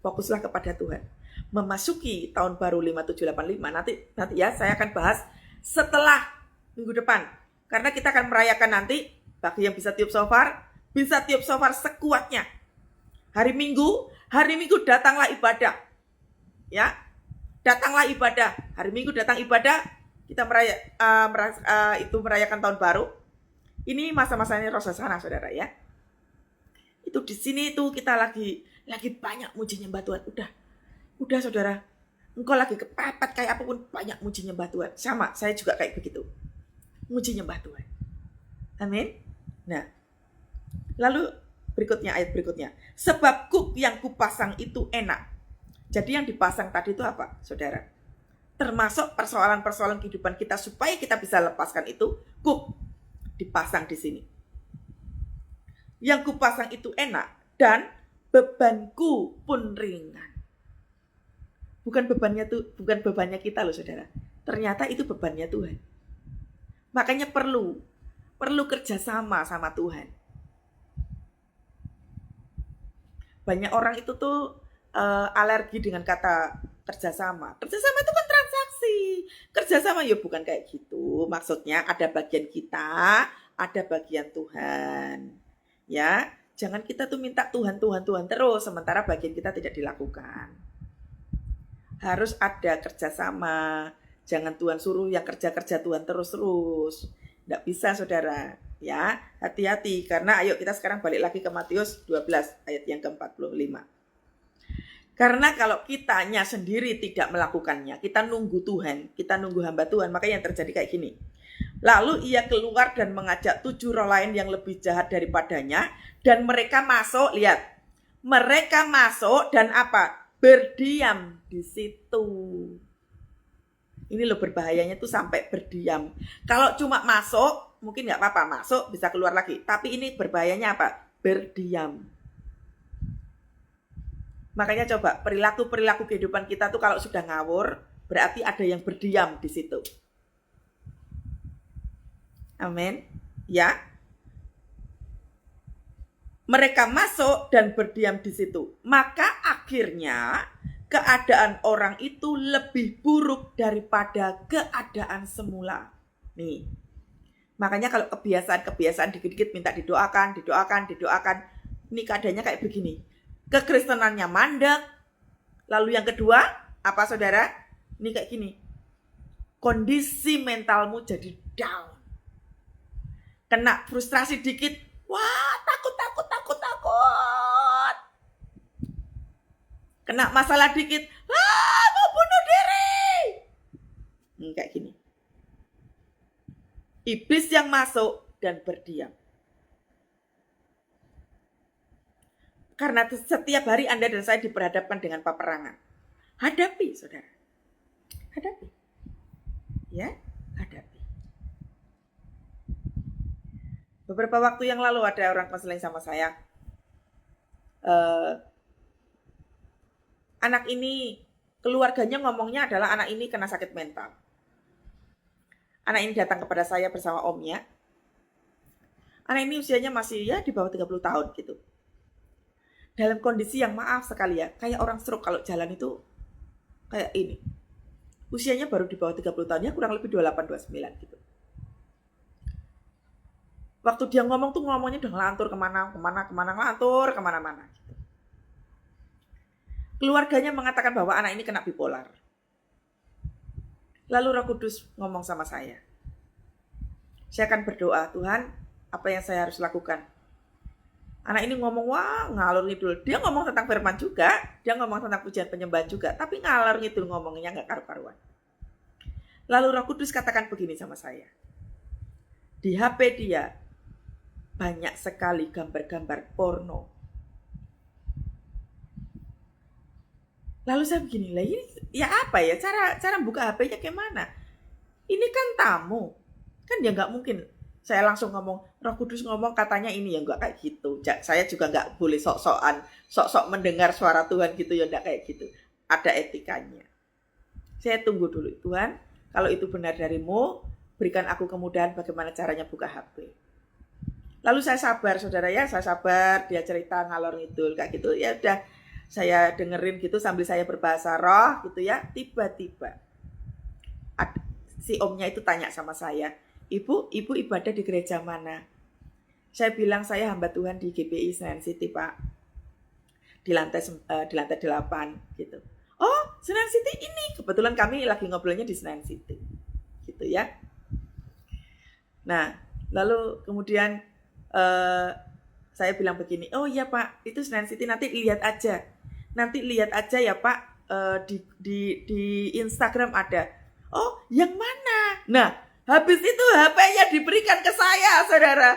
Fokuslah kepada Tuhan. Memasuki tahun baru 5785, nanti ya saya akan bahas setelah minggu depan. Karena kita akan merayakan nanti, bagi yang bisa tiup shofar sekuatnya. Hari Minggu datanglah ibadah. Ya, datanglah ibadah. Hari Minggu datang ibadah, kita merayakan tahun baru. Ini masa-masanya Rosasana, saudara ya. Itu di sini itu kita lagi banyak muji nyembah Tuhan. Udah saudara. Engkau lagi kepepet kayak apapun, banyak muji nyembah Tuhan. Sama, saya juga kayak begitu. Muji nyembah Tuhan. Amin. Nah, lalu ayat berikutnya. Sebab kuk yang kupasang itu enak. Jadi yang dipasang tadi itu apa, saudara? Termasuk persoalan-persoalan kehidupan kita supaya kita bisa lepaskan itu, kuk dipasang di sini. Yang kupasang itu enak dan bebanku pun ringan. Bukan bebannya kita loh, saudara. Ternyata itu bebannya Tuhan. Makanya perlu kerjasama sama Tuhan. Banyak orang itu tuh alergi dengan kata kerjasama. Kerjasama itu kan transaksi. Kerjasama ya bukan kayak gitu. Maksudnya ada bagian kita, ada bagian Tuhan. Ya, jangan kita tuh minta Tuhan terus, sementara bagian kita tidak dilakukan. Harus ada kerjasama. Jangan Tuhan suruh yang kerja Tuhan terus. Nggak bisa, saudara. Ya, hati-hati. Karena ayo kita sekarang balik lagi ke Matius 12 ayat yang ke-45. Karena kalau kitanya sendiri tidak melakukannya, kita nunggu Tuhan, kita nunggu hamba Tuhan, maka yang terjadi kayak gini. Lalu ia keluar dan mengajak 7 roh lain yang lebih jahat daripadanya, dan mereka masuk, lihat. Mereka masuk dan apa? Berdiam di situ. Ini loh berbahayanya tuh sampai berdiam. Kalau cuma masuk, mungkin nggak apa-apa, masuk bisa keluar lagi. Tapi ini berbahayanya apa? Berdiam. Makanya coba perilaku kehidupan kita tuh kalau sudah ngawur, berarti ada yang berdiam di situ. Amin. Ya. Mereka masuk dan berdiam di situ. Maka akhirnya keadaan orang itu lebih buruk daripada keadaan semula. Nih. Makanya kalau kebiasaan dikit-dikit minta didoakan. Ini keadaannya kayak begini. Kekristenannya mandek. Lalu yang kedua, apa saudara? Ini kayak gini. Kondisi mentalmu jadi down. Kena frustrasi dikit, wah takut. Kena masalah dikit, mau bunuh diri. Kayak gini. Iblis yang masuk dan berdiam. Karena setiap hari Anda dan saya diperhadapkan dengan peperangan. Hadapi, saudara. Hadapi. Ya, hadapi. Beberapa waktu yang lalu ada orang konseling sama saya. Anak ini, keluarganya ngomongnya adalah anak ini kena sakit mental. Anak ini datang kepada saya bersama omnya. Anak ini usianya masih ya di bawah 30 tahun gitu. Dalam kondisi yang maaf sekali ya, kayak orang stroke kalau jalan itu kayak ini. Usianya baru di bawah 30 tahun, ya kurang lebih 28-29 gitu. Waktu dia ngomong tuh ngomongnya udah ngelantur kemana-mana gitu. Keluarganya mengatakan bahwa anak ini kena bipolar. Lalu Roh Kudus ngomong sama saya. Saya akan berdoa, Tuhan, apa yang saya harus lakukan? Anak ini ngomong, wah ngalor ngidul. Dia ngomong tentang firman juga, dia ngomong tentang pujian penyembahan juga, tapi ngalor ngidul ngomongnya gak karu-karuan. Lalu Roh Kudus katakan begini sama saya. Di HP dia banyak sekali gambar-gambar porno. Lalu saya begini, lah ini ya apa ya cara buka HP-nya kayak mana? Ini kan tamu, kan ya nggak mungkin. Saya langsung ngomong, Roh Kudus ngomong katanya ini ya, nggak kayak gitu. Saya juga nggak boleh sok-sok mendengar suara Tuhan gitu ya, nggak kayak gitu. Ada etikanya. Saya tunggu dulu, Tuhan. Kalau itu benar darimu, berikan aku kemudahan bagaimana caranya buka HP. Lalu saya sabar, saudara ya, saya sabar, dia cerita ngalor ngidul kayak gitu. Ya udah, saya dengerin gitu sambil saya berbahasa roh gitu ya. Tiba-tiba si omnya itu tanya sama saya, ibu ibadah di gereja mana? Saya bilang saya hamba Tuhan di GPI Senen City, Pak. Di lantai 8 gitu. Oh, Senen City ini. Kebetulan kami lagi ngobrolnya di Senen City. Gitu ya. Nah, lalu kemudian saya bilang begini, oh iya Pak, itu Senen City, nanti lihat aja ya Pak, di Instagram ada. Oh, yang mana? Nah, habis itu HP-nya diberikan ke saya, saudara.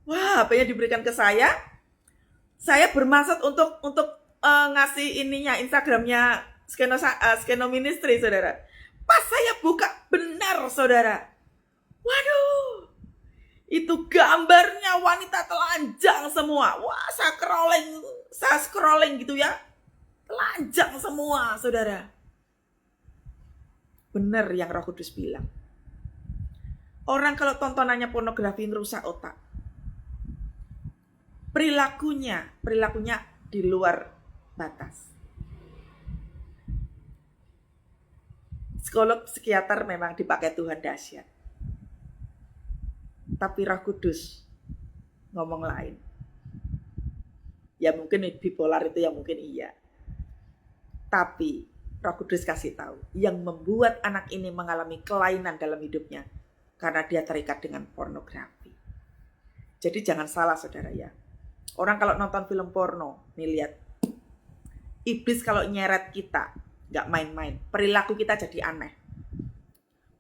Wah, HP-nya diberikan ke saya bermaksud untuk ngasih ininya, Instagramnya Skeno Ministry, saudara. Pas saya buka, benar, saudara. Waduh, itu gambarnya wanita telanjang semua. Wah, saya scrolling gitu ya. Telanjang semua, saudara. Benar yang Roh Kudus bilang. Orang kalau tontonannya pornografi merusak otak. Perilakunya di luar batas. Psikolog, psikiater memang dipakai Tuhan dahsyat. Tapi Roh Kudus ngomong lain. Ya mungkin bipolar itu ya mungkin iya. Tapi Roh Kudus kasih tahu yang membuat anak ini mengalami kelainan dalam hidupnya karena dia terikat dengan pornografi. Jadi jangan salah, saudara ya. Orang kalau nonton film porno, nih lihat. Iblis kalau nyeret kita, gak main-main. Perilaku kita jadi aneh.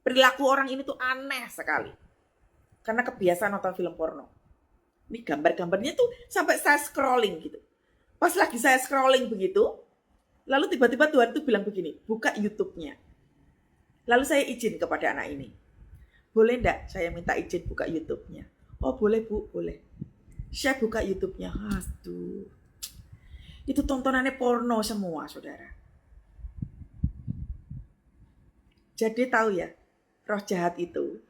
Perilaku orang ini tuh aneh sekali. Karena kebiasaan nonton film porno. Ini gambar-gambarnya tuh sampai saya scrolling gitu. Pas lagi saya scrolling begitu, lalu tiba-tiba Tuhan tuh bilang begini, buka YouTube-nya. Lalu saya izin kepada anak ini. Boleh enggak saya minta izin buka YouTube-nya? Oh boleh Bu, boleh. Saya buka YouTube-nya. Aduh. Itu tontonannya porno semua, saudara. Jadi tahu ya, roh jahat itu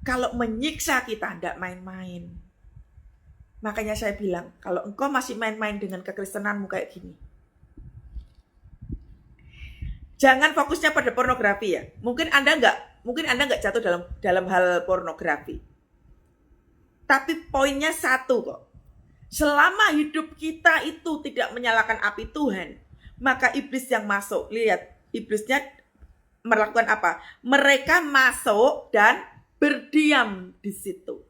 kalau menyiksa kita enggak main-main. Makanya saya bilang, kalau engkau masih main-main dengan kekristenanmu kayak gini, jangan fokusnya pada pornografi ya. Mungkin Anda enggak jatuh dalam hal pornografi. Tapi poinnya satu kok. Selama hidup kita itu tidak menyalakan api Tuhan, maka iblis yang masuk, lihat, iblisnya melakukan apa? Mereka masuk dan berdiam di situ.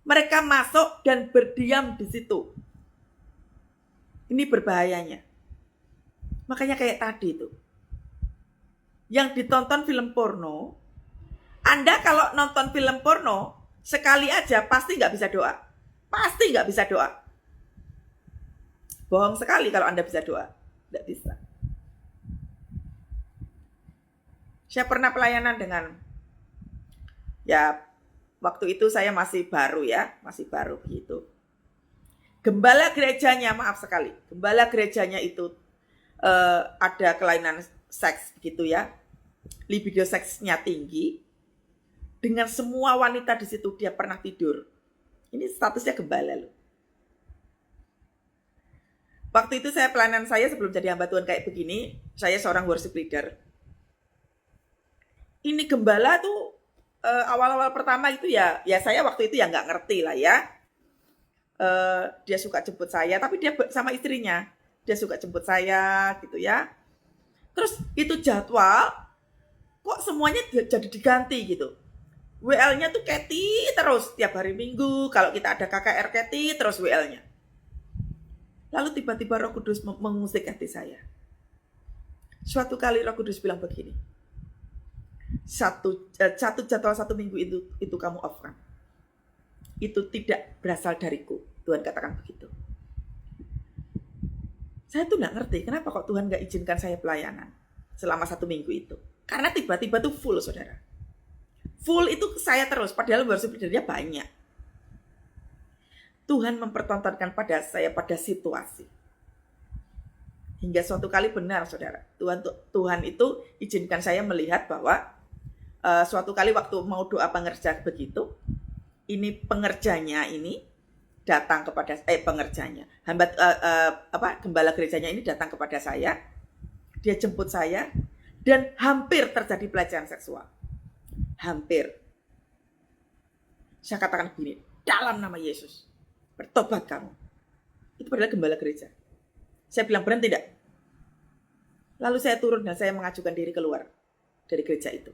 Mereka masuk dan berdiam di situ. Ini berbahayanya. Makanya kayak tadi itu. Yang ditonton film porno, Anda kalau nonton film porno, sekali aja pasti nggak bisa doa. Pasti nggak bisa doa. Bohong sekali kalau Anda bisa doa. Nggak bisa. Saya pernah pelayanan dengan, ya waktu itu saya masih baru begitu. Gembala gerejanya, maaf sekali, gembala gerejanya itu ada kelainan seks begitu ya, libido seksnya tinggi, dengan semua wanita di situ dia pernah tidur. Ini statusnya gembala loh. Waktu itu saya pelayanan saya sebelum jadi hamba Tuhan kayak begini, saya seorang worship leader. Ini gembala tuh awal-awal pertama itu ya saya waktu itu ya nggak ngerti lah ya. Dia suka jemput saya, tapi dia sama istrinya, dia suka jemput saya gitu ya. Terus itu jadwal kok semuanya jadi diganti gitu. WL-nya tuh Kathy terus tiap hari Minggu, kalau kita ada KKR Kathy terus WL-nya. Lalu tiba-tiba Roh Kudus mengusik hati saya. Suatu kali Roh Kudus bilang begini, satu jadwal 1 minggu itu kamu off-kan. Itu tidak berasal dariku. Tuhan katakan begitu. Saya tuh gak ngerti kenapa kok Tuhan gak izinkan saya pelayanan selama 1 minggu itu. Karena tiba-tiba tuh full, saudara. Full itu saya terus, padahal worship leader-nya banyak. Tuhan mempertontonkan pada saya pada situasi. Hingga suatu kali benar, saudara. Tuhan itu izinkan saya melihat bahwa suatu kali waktu mau doa pengerja begitu, ini pengerjanya ini datang kepada pengerjanya, gembala gerejanya ini datang kepada saya, dia jemput saya, dan hampir terjadi pelecehan seksual. Hampir. Saya katakan begini, dalam nama Yesus, bertobat kamu. Itu adalah gembala gereja. Saya bilang, berhenti tidak? Lalu saya turun dan saya mengajukan diri keluar dari gereja itu.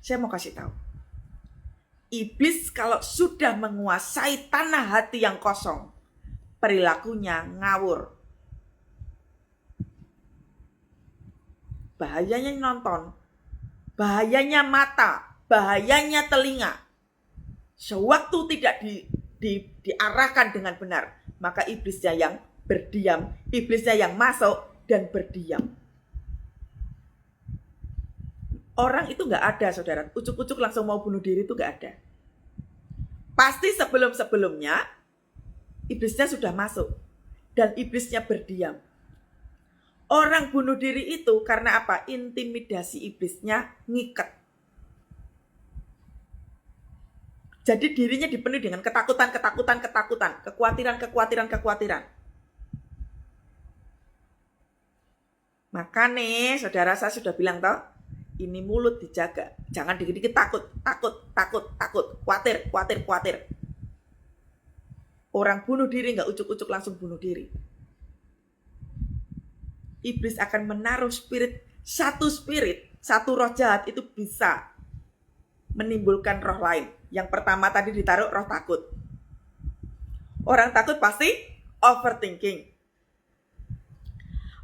Saya mau kasih tahu, iblis kalau sudah menguasai tanah hati yang kosong, perilakunya ngawur. Bahayanya nonton, bahayanya mata, bahayanya telinga. Sewaktu tidak diarahkan dengan benar, maka iblisnya yang berdiam, iblisnya yang masuk dan berdiam. Orang itu nggak ada, saudara. Ucuk-ucuk langsung mau bunuh diri itu nggak ada. Pasti sebelum-sebelumnya iblisnya sudah masuk dan iblisnya berdiam. Orang bunuh diri itu karena apa? Intimidasi iblisnya ngikat. Jadi dirinya dipenuhi dengan ketakutan, kekhawatiran. Maka nih, saudara, saya sudah bilang toh, ini mulut dijaga. Jangan dikit-dikit takut. Khawatir. Orang bunuh diri nggak ucuk-ucuk langsung bunuh diri. Iblis akan menaruh satu roh jahat itu bisa menimbulkan roh lain. Yang pertama tadi ditaruh roh takut. Orang takut pasti overthinking.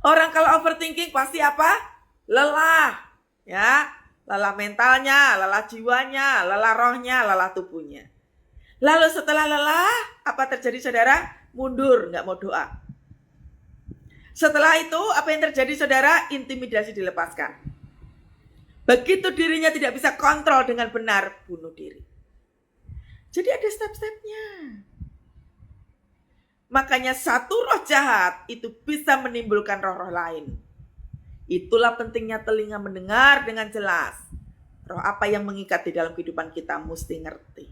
Orang kalau overthinking pasti apa? Lelah. Ya, lelah mentalnya, lelah jiwanya, lelah rohnya, lelah tubuhnya. Lalu setelah lelah, apa terjadi, saudara? Mundur, nggak mau doa. Setelah itu, apa yang terjadi, saudara? Intimidasi dilepaskan. Begitu dirinya tidak bisa kontrol dengan benar, bunuh diri. Jadi ada step-stepnya. Makanya satu roh jahat itu bisa menimbulkan roh-roh lain. Itulah pentingnya telinga mendengar dengan jelas. Roh apa yang mengikat di dalam kehidupan kita mesti ngerti.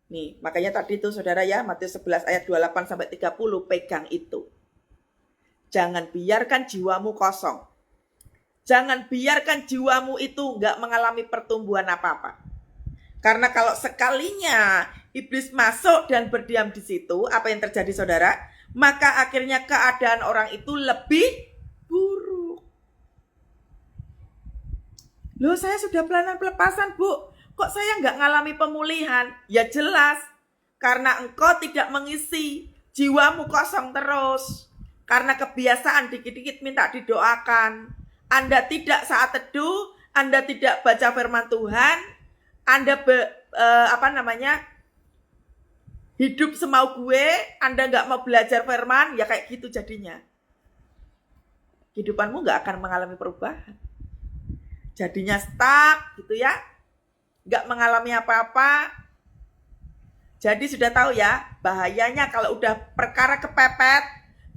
Nih, makanya tadi itu saudara ya, Matius 11 ayat 28 sampai 30, pegang itu. Jangan biarkan jiwamu kosong. Jangan biarkan jiwamu itu enggak mengalami pertumbuhan apa-apa. Karena kalau sekalinya iblis masuk dan berdiam di situ, apa yang terjadi, saudara? Maka akhirnya keadaan orang itu lebih buruk. Loh, saya sudah pelayanan pelepasan, Bu. Kok saya nggak ngalami pemulihan? Ya jelas, karena engkau tidak mengisi, jiwamu kosong terus. Karena kebiasaan dikit-dikit minta didoakan. Anda tidak saat teduh, Anda tidak baca firman Tuhan, Anda hidup semau gue, Anda nggak mau belajar firman, ya kayak gitu jadinya. Kehidupanmu nggak akan mengalami perubahan. Jadinya stuck gitu ya, nggak mengalami apa-apa. Jadi sudah tahu ya, bahayanya kalau udah perkara kepepet,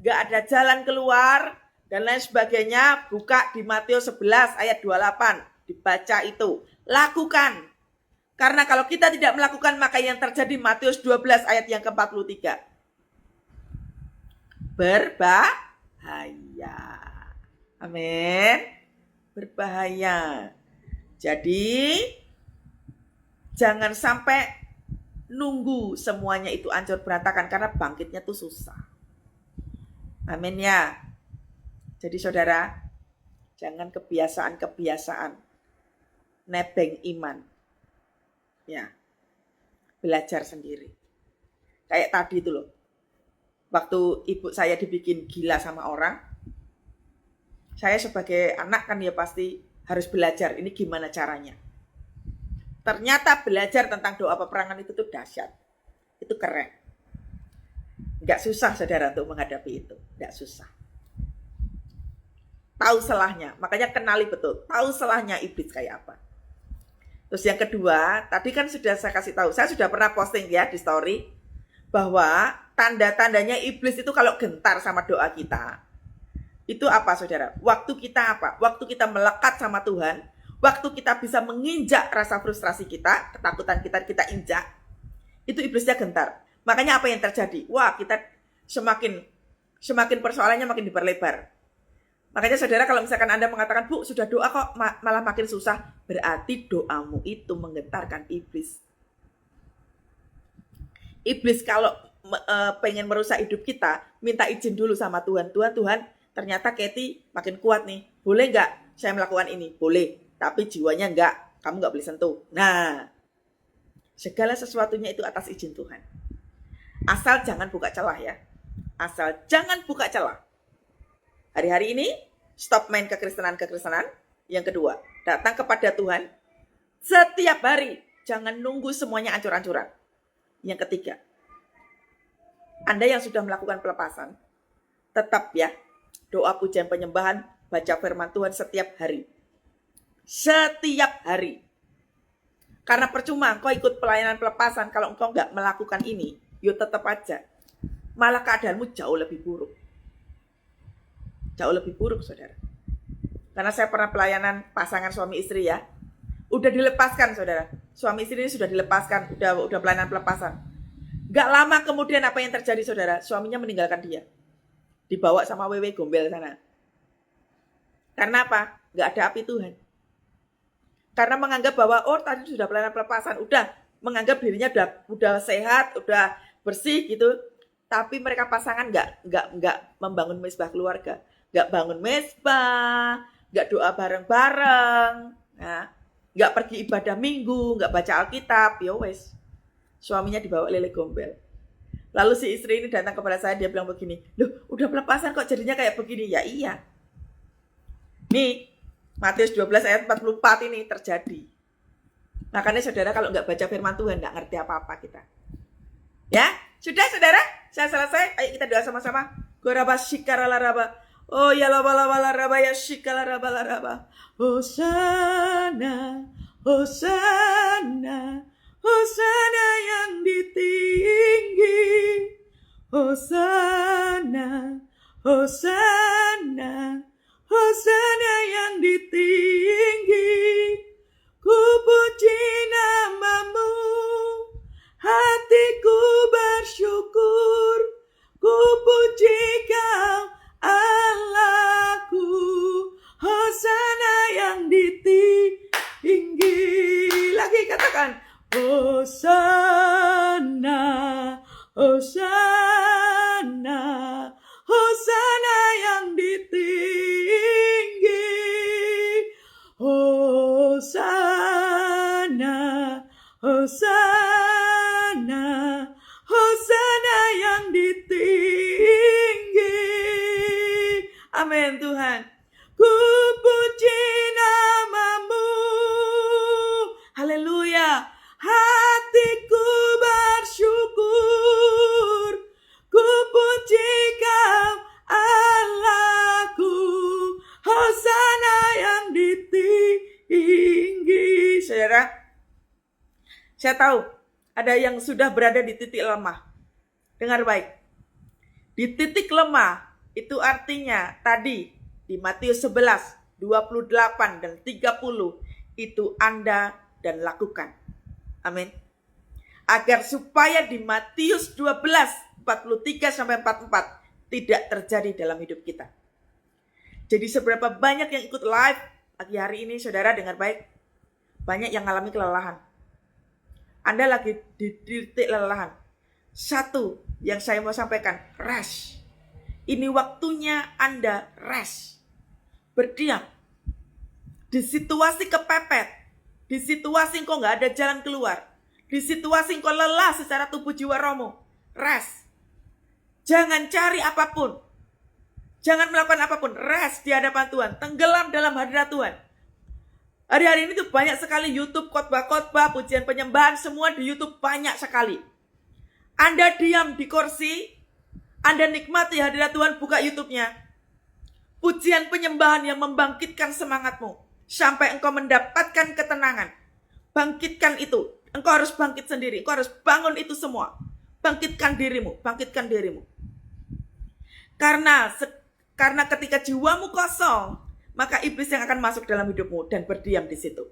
nggak ada jalan keluar, dan lain sebagainya, buka di Matius 11 ayat 28, dibaca itu, lakukan. Karena kalau kita tidak melakukan, maka yang terjadi Matius 12 ayat yang ke-43. Berbahaya. Amin. Berbahaya. Jadi, jangan sampai nunggu semuanya itu hancur berantakan, karena bangkitnya tuh susah. Amin ya. Jadi saudara, jangan kebiasaan nebeng iman. Ya, belajar sendiri. Kayak tadi itu loh, waktu ibu saya dibikin gila sama orang, saya sebagai anak kan ya pasti harus belajar, ini gimana caranya. Ternyata belajar tentang doa peperangan itu tuh dahsyat. Itu keren. Nggak susah saudara untuk menghadapi itu, nggak susah. Tahu selahnya, makanya kenali betul, tahu selahnya iblis kayak apa. Terus yang kedua, tadi kan sudah saya kasih tahu, saya sudah pernah posting ya di story, bahwa tanda-tandanya iblis itu kalau gentar sama doa kita, itu apa saudara? Waktu kita apa? Waktu kita melekat sama Tuhan, Waktu kita bisa menginjak rasa frustrasi kita, ketakutan kita injak, itu iblisnya gentar. Makanya apa yang terjadi? Wah, kita semakin persoalannya makin diperlebar. Makanya saudara, kalau misalkan Anda mengatakan, Bu, sudah doa kok malah makin susah, berarti doamu itu menggentarkan iblis. Iblis kalau pengen merusak hidup kita, minta izin dulu sama Tuhan. Tuhan, ternyata Kathy makin kuat nih. Boleh nggak saya melakukan ini? Boleh, tapi jiwanya nggak. Kamu nggak boleh sentuh. Nah, segala sesuatunya itu atas izin Tuhan. Asal jangan buka celah ya. Asal jangan buka celah. Hari-hari ini, stop main kekristenan. Yang kedua, datang kepada Tuhan setiap hari. Jangan nunggu semuanya ancur-ancuran. Yang ketiga, Anda yang sudah melakukan pelepasan, tetap ya, doa pujian penyembahan, baca firman Tuhan setiap hari. Setiap hari. Karena percuma engkau ikut pelayanan pelepasan, kalau engkau nggak melakukan ini, yuk tetap aja. Malah keadaanmu jauh lebih buruk. Jauh lebih buruk, saudara. Karena saya pernah pelayanan pasangan suami istri ya. Udah dilepaskan, saudara. Suami istri ini sudah dilepaskan, udah pelayanan pelepasan. Gak lama kemudian apa yang terjadi, saudara? Suaminya meninggalkan dia. Dibawa sama wewe gombel sana. Karena apa? Gak ada api Tuhan. Karena menganggap bahwa, oh tadi sudah pelayanan pelepasan. Udah, menganggap dirinya udah sehat, udah bersih gitu. Tapi mereka pasangan gak membangun mesbah keluarga. Gak bangun mesbah, gak doa bareng-bareng. Nah, gak pergi ibadah minggu, gak baca Alkitab, ya wes. Suaminya dibawa lele gombel. Lalu si istri ini datang kepada saya, dia bilang begini, loh udah pelepasan kok jadinya kayak begini? Ya iya. Nih, Matius 12 ayat 44 ini terjadi. Makanya saudara kalau gak baca firman Tuhan, gak ngerti apa-apa kita. Ya, sudah saudara, saya selesai. Ayo kita doa sama-sama. Goraba shikaralaraba. Oh ya la ya shikaralaraba. Hosana, Hosana, Hosana yang ditinggi. Hosana, Hosana, Hosana yang ditinggi. Ku puji namamu, hatiku bersyukur. Ku puji kau Allahku. Hosana yang ditinggi. Lagi katakan Hosana, Hosana, Hosana yang ditinggi. Hosana, Hosana, Hosana yang ditinggi. Amin Tuhan. Ku puji namamu. Haleluya. Hatiku bersyukur. Ku puji kau Allahku. Hosana yang ditinggi. Saudara, saya tahu ada yang sudah berada di titik lemah. Dengar baik. Di titik lemah itu artinya tadi di Matius 11, 28 dan 30 itu Anda dan lakukan. Amin. Agar supaya di Matius 12, 43 sampai 44 tidak terjadi dalam hidup kita. Jadi seberapa banyak yang ikut live pagi hari ini, saudara dengar baik. Banyak yang mengalami kelelahan. Anda lagi di titik kelelahan. Satu yang saya mau sampaikan, rest. Ini waktunya Anda rest. Berdiam. Di situasi kepepet. Di situasi engkau gak ada jalan keluar. Di situasi engkau lelah secara tubuh jiwa rohmu. Rest. Jangan cari apapun. Jangan melakukan apapun. Rest di hadapan Tuhan. Tenggelam dalam hadirat Tuhan. Hari-hari ini tuh banyak sekali YouTube, khotbah-khotbah, pujian penyembahan. Semua di YouTube banyak sekali. Anda diam di kursi. Anda nikmati hadirat Tuhan, buka YouTube-nya. Pujian penyembahan yang membangkitkan semangatmu. Sampai engkau mendapatkan ketenangan. Bangkitkan itu. Engkau harus bangkit sendiri. Engkau harus bangun itu semua. Bangkitkan dirimu. Bangkitkan dirimu. Karena ketika jiwamu kosong, maka iblis yang akan masuk dalam hidupmu dan berdiam di situ.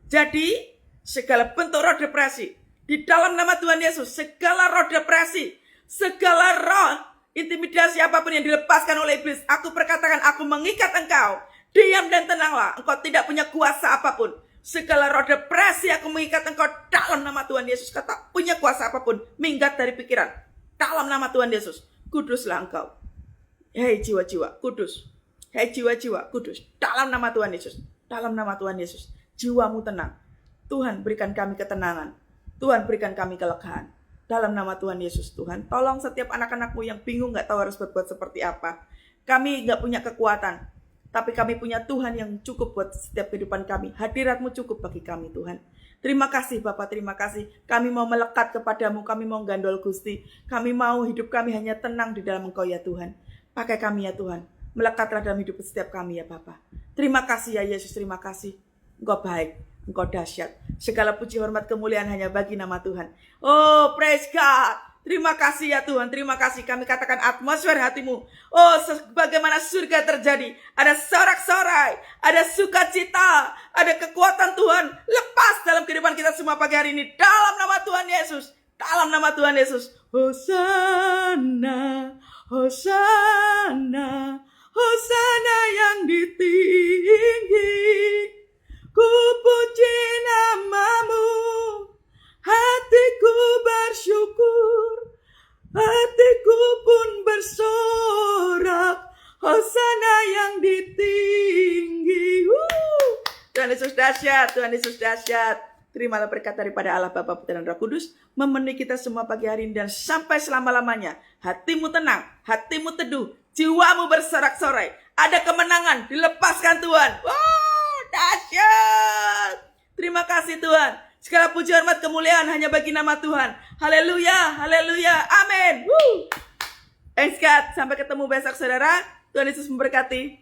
Jadi, segala bentuk roh depresi, di dalam nama Tuhan Yesus, segala roh depresi, segala roh intimidasi apapun yang dilepaskan oleh iblis, aku perkatakan, aku mengikat engkau. Diam dan tenanglah, engkau tidak punya kuasa apapun. Segala roh depresi aku mengikat engkau dalam nama Tuhan Yesus. Kata punya kuasa apapun, minggat dari pikiran. Dalam nama Tuhan Yesus, kuduslah engkau. Hei jiwa-jiwa, kudus. Hei jiwa-jiwa, kudus. Dalam nama Tuhan Yesus. Dalam nama Tuhan Yesus. Jiwamu tenang. Tuhan berikan kami ketenangan. Tuhan berikan kami kelegaan. Dalam nama Tuhan Yesus, Tuhan. Tolong setiap anak-anakmu yang bingung gak tahu harus berbuat seperti apa. Kami gak punya kekuatan. Tapi kami punya Tuhan yang cukup buat setiap kehidupan kami. Hadirat-Mu cukup bagi kami, Tuhan. Terima kasih Bapak, terima kasih. Kami mau melekat kepadamu, kami mau gandol Gusti. Kami mau hidup kami hanya tenang di dalam Engkau ya Tuhan. Pakai kami ya Tuhan. Melekatlah dalam hidup setiap kami ya Bapak. Terima kasih ya Yesus, terima kasih. Engkau baik, Engkau dahsyat. Segala puji hormat kemuliaan hanya bagi nama Tuhan. Oh, praise God. Terima kasih ya Tuhan, terima kasih. Kami katakan atmosfer hatimu. Oh, bagaimana surga terjadi. Ada sorak-sorai, ada sukacita, ada kekuatan Tuhan. Lepas dalam kehidupan kita semua pagi hari ini. Dalam nama Tuhan Yesus. Dalam nama Tuhan Yesus. Hosana, Hosana, Hosana yang ditinggi. Ku puji namamu. Hatiku bersyukur, hatiku pun bersorak, Hosana yang ditinggi. Tuhan Yesus dahsyat, Tuhan Yesus dahsyat. Terimalah berkat daripada Allah Bapa, Putra dan Roh Kudus, memenuhi kita semua pagi hari ini dan sampai selama-lamanya. Hatimu tenang, hatimu teduh, jiwamu bersorak-sorai. Ada kemenangan, dilepaskan Tuhan. Wow, dahsyat. Terima kasih Tuhan. Segala puji hormat kemuliaan hanya bagi nama Tuhan. Haleluya, haleluya, amin. Thanks God. Sampai ketemu besok saudara. Tuhan Yesus memberkati.